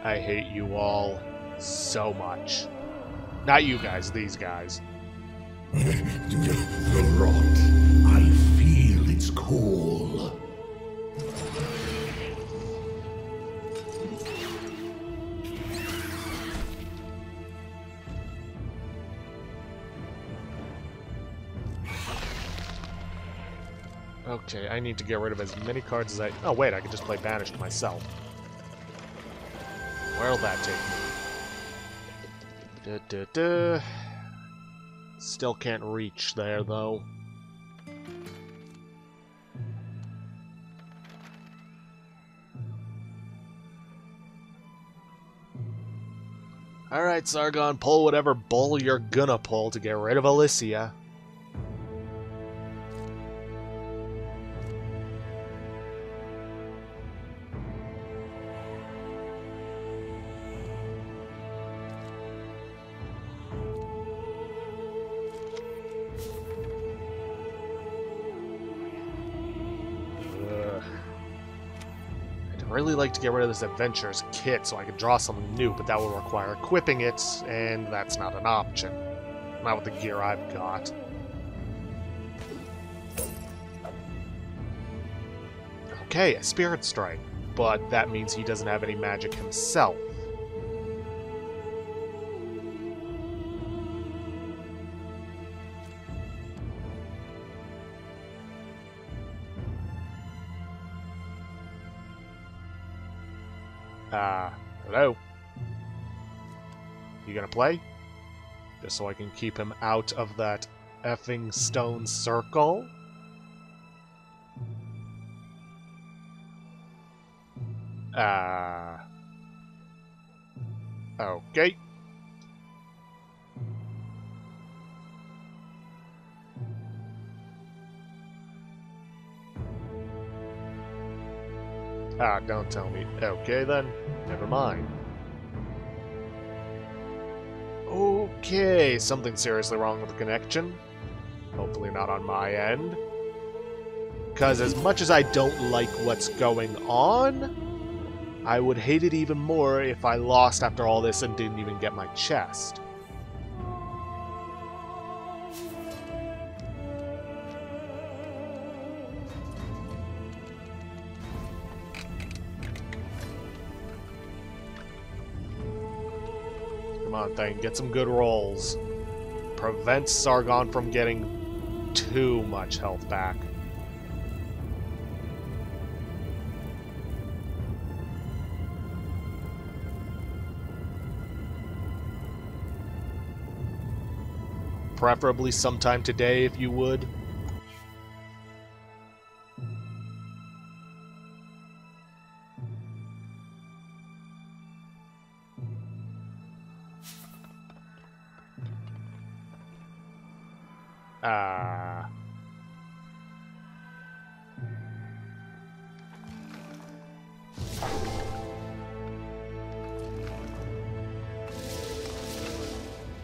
I hate you all so much. Not you guys, these guys. The rot. I feel its call. Okay, I need to get rid of as many cards as I... Oh, wait, I can just play Banished myself. Where'll that take me? Still can't reach there, though. Alright, Sargon, pull whatever bull you're gonna pull to get rid of Alicia. I'd really like to get rid of this Adventurer's Kit so I can draw something new, but that will require equipping it, and that's not an option. Not with the gear I've got. Okay, a Spirit Strike, but that means he doesn't have any magic himself. Hello? You gonna play? Just so I can keep him out of that effing stone circle? Okay. Don't tell me. Okay, then. Never mind. Okay, something seriously wrong with the connection. Hopefully not on my end. Because as much as I don't like what's going on, I would hate it even more if I lost after all this and didn't even get my chest. on, thing. Get some good rolls. Prevent Sargon from getting too much health back. Preferably sometime today, if you would.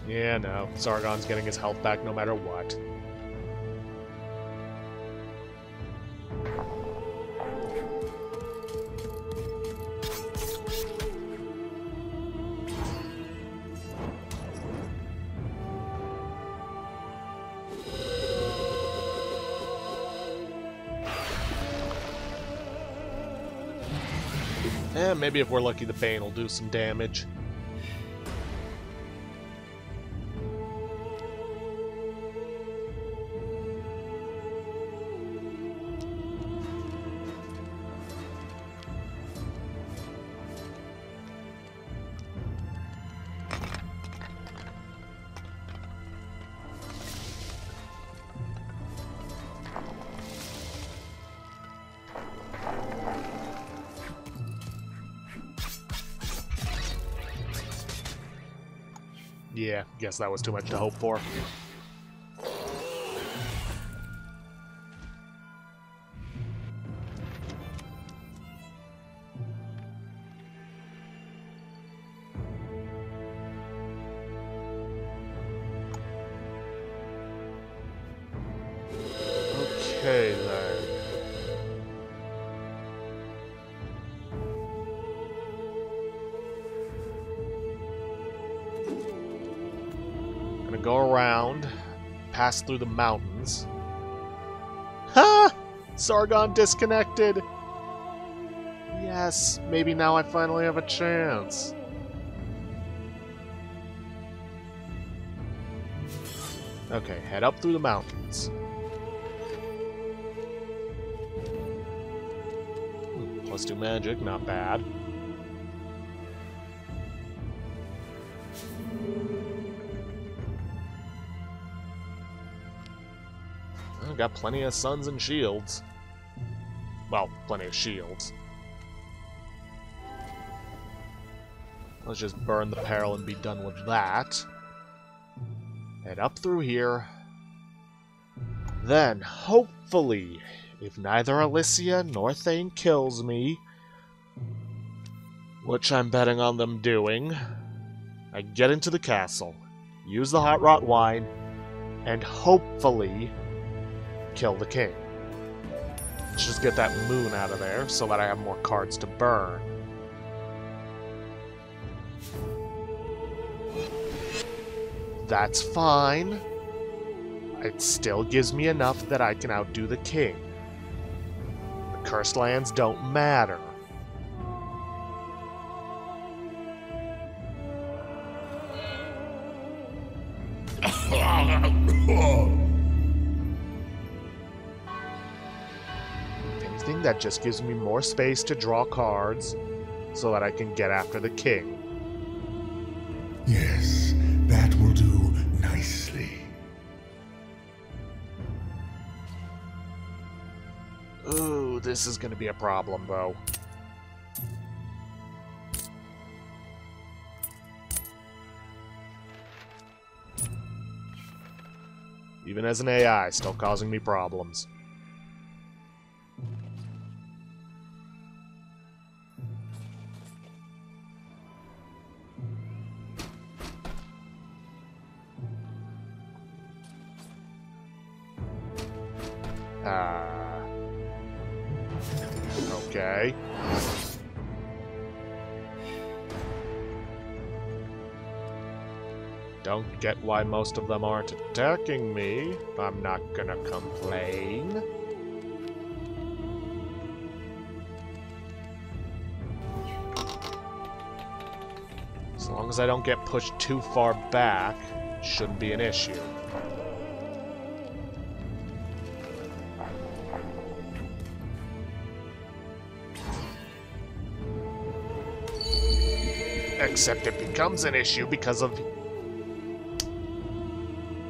Yeah, no. Sargon's getting his health back no matter what. Maybe if we're lucky, the Bane will do some damage. Yeah, guess that was too much to hope for. Okay, then. Go around, pass through the mountains. Ha! Sargon disconnected! Yes, maybe now I finally have a chance. Okay, head up through the mountains. +2 magic, not bad. Got plenty of suns and shields. Well, plenty of shields. Let's just burn the peril and be done with that. Head up through here. Then, hopefully, if neither Alicia nor Thane kills me, which I'm betting on them doing, I get into the castle, use the hot rot wine, and hopefully kill the king. Let's just get that moon out of there so that I have more cards to burn. That's fine. It still gives me enough that I can outdo the king. The cursed lands don't matter. Anything that just gives me more space to draw cards so that I can get after the king. Yes, that will do nicely. Ooh, this is gonna be a problem, though. Even as an AI, still causing me problems. Okay. Don't get why most of them aren't attacking me. I'm not gonna complain. As long as I don't get pushed too far back, shouldn't be an issue. Except it becomes an issue because of...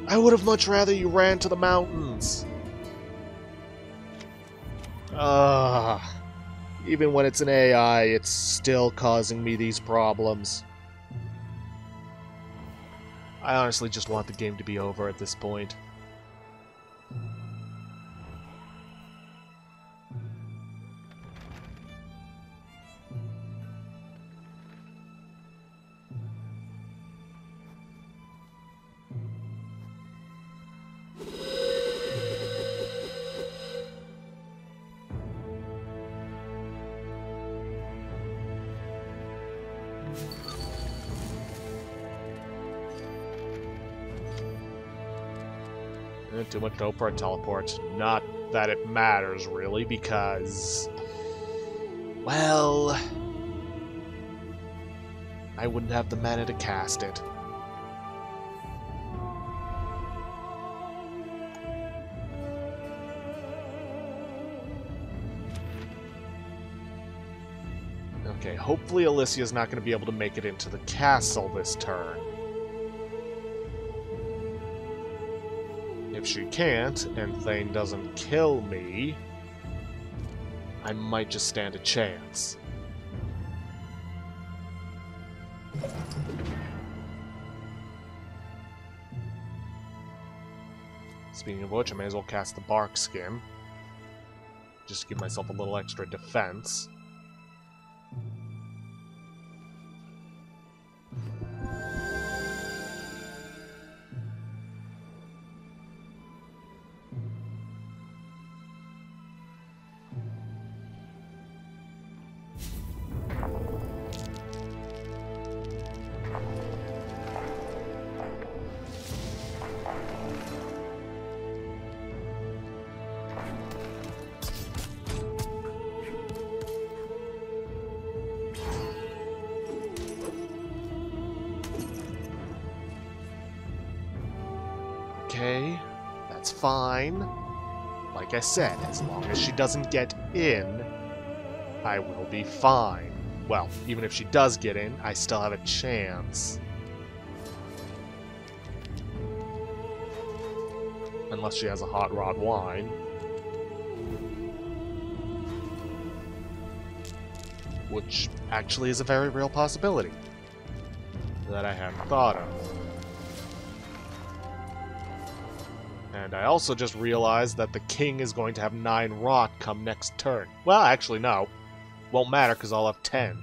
I would have much rather you ran to the mountains. Even when it's an AI, it's still causing me these problems. I honestly just want the game to be over at this point. Too much dope for a teleport. Not that it matters, really, because... well... I wouldn't have the mana to cast it. Okay, hopefully Alicia's not going to be able to make it into the castle this turn. If she can't, and Thane doesn't kill me, I might just stand a chance. Speaking of which, I may as well cast the Bark Skin. Just to give myself a little extra defense. Okay, that's fine. Like I said, as long as she doesn't get in, I will be fine. Well, even if she does get in, I still have a chance. Unless she has a hot rod wine. Which actually is a very real possibility that I hadn't thought of. And I also just realized that the king is going to have 9 rot come next turn. Well, actually, no. Won't matter, because I'll have 10.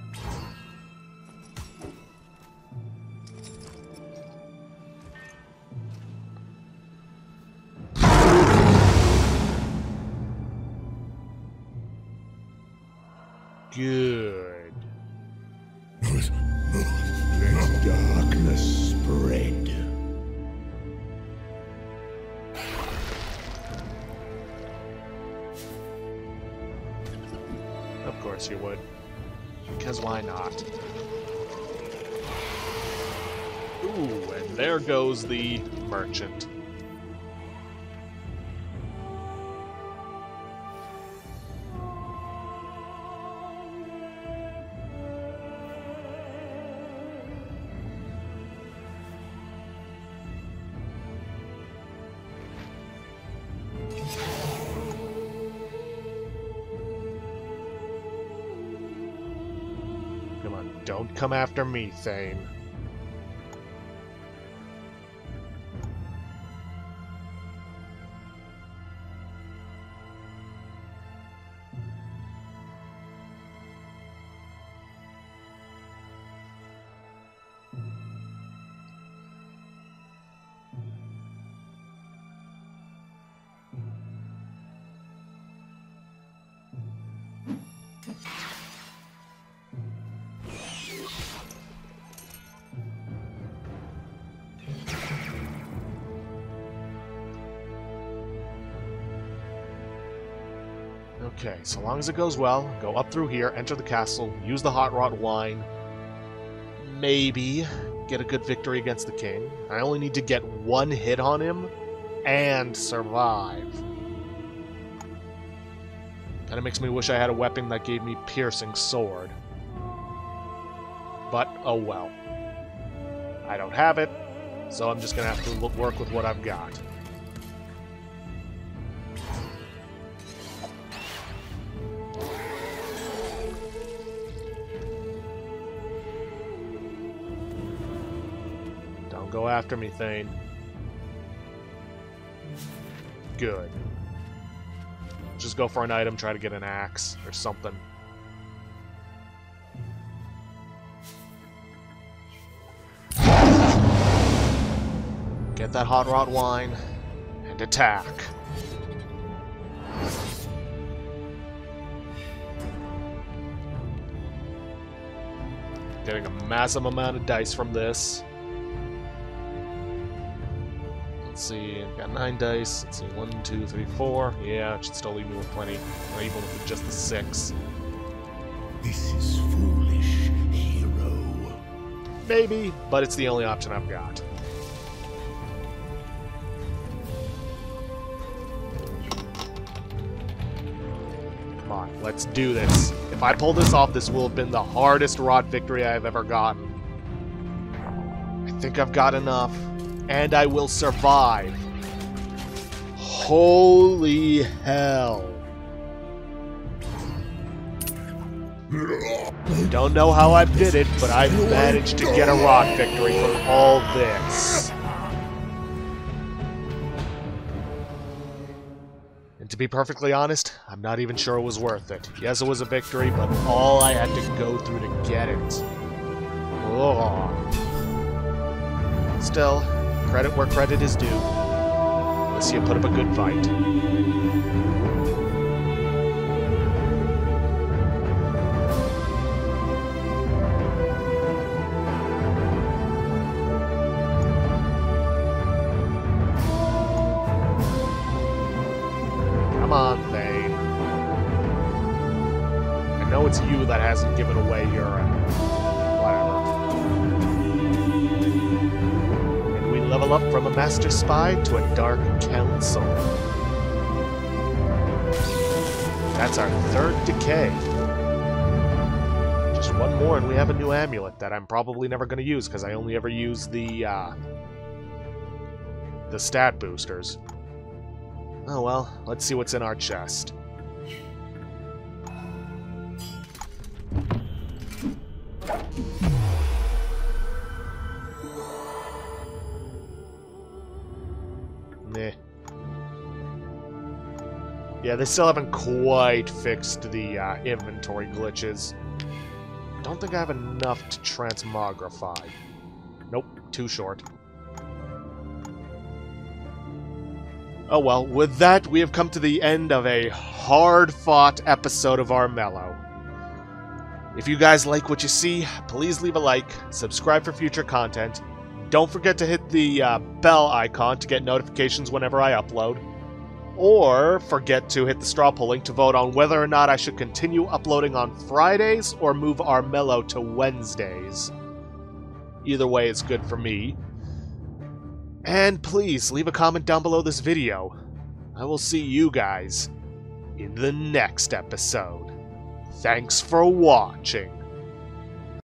Good. Let darkness spread. Of course you would. Because why not? Ooh, and there goes the merchant. Come on, don't come after me, Thane. Okay, so long as it goes well, go up through here, enter the castle, use the hot rot wine. maybe get a good victory against the king. I only need to get one hit on him and survive. Kinda makes me wish I had a weapon that gave me piercing sword. But, oh well. I don't have it, so I'm just gonna have to work with what I've got. Don't go after me, Thane. Good. Just go for an item, try to get an axe or something. Get that hot rod wine and attack. Getting a massive amount of dice from this. Let's see, I've got 9 dice. Let's see, 1, 2, 3, 4. Yeah, it should still leave me with plenty. Not even with just the 6. This is foolish, hero. Maybe, but it's the only option I've got. Come on, let's do this. If I pull this off, this will have been the hardest rod victory I've ever gotten. I think I've got enough. And I will survive. Holy hell. Don't know how I did it, but I managed to get a rod victory from all this. And to be perfectly honest, I'm not even sure it was worth it. Yes, it was a victory, but all I had to go through to get it. Oh. Still, credit where credit is due. Unless you put up a good fight. Come on, Thane. I know it's you that hasn't given away your... whatever. Level up from a master spy to a dark council. That's our 3rd decay. Just one more and we have a new amulet that I'm probably never going to use because I only ever use the stat boosters. Oh well, let's see what's in our chest. Meh. Yeah, they still haven't quite fixed the inventory glitches. Don't think I have enough to transmogrify. Nope, too short. Oh well, with that, we have come to the end of a hard-fought episode of Armello. If you guys like what you see, please leave a like, subscribe for future content. Don't forget to hit the bell icon to get notifications whenever I upload. Or forget to hit the straw poll link to vote on whether or not I should continue uploading on Fridays or move Armello to Wednesdays. Either way is good for me. And please leave a comment down below this video. I will see you guys in the next episode. Thanks for watching.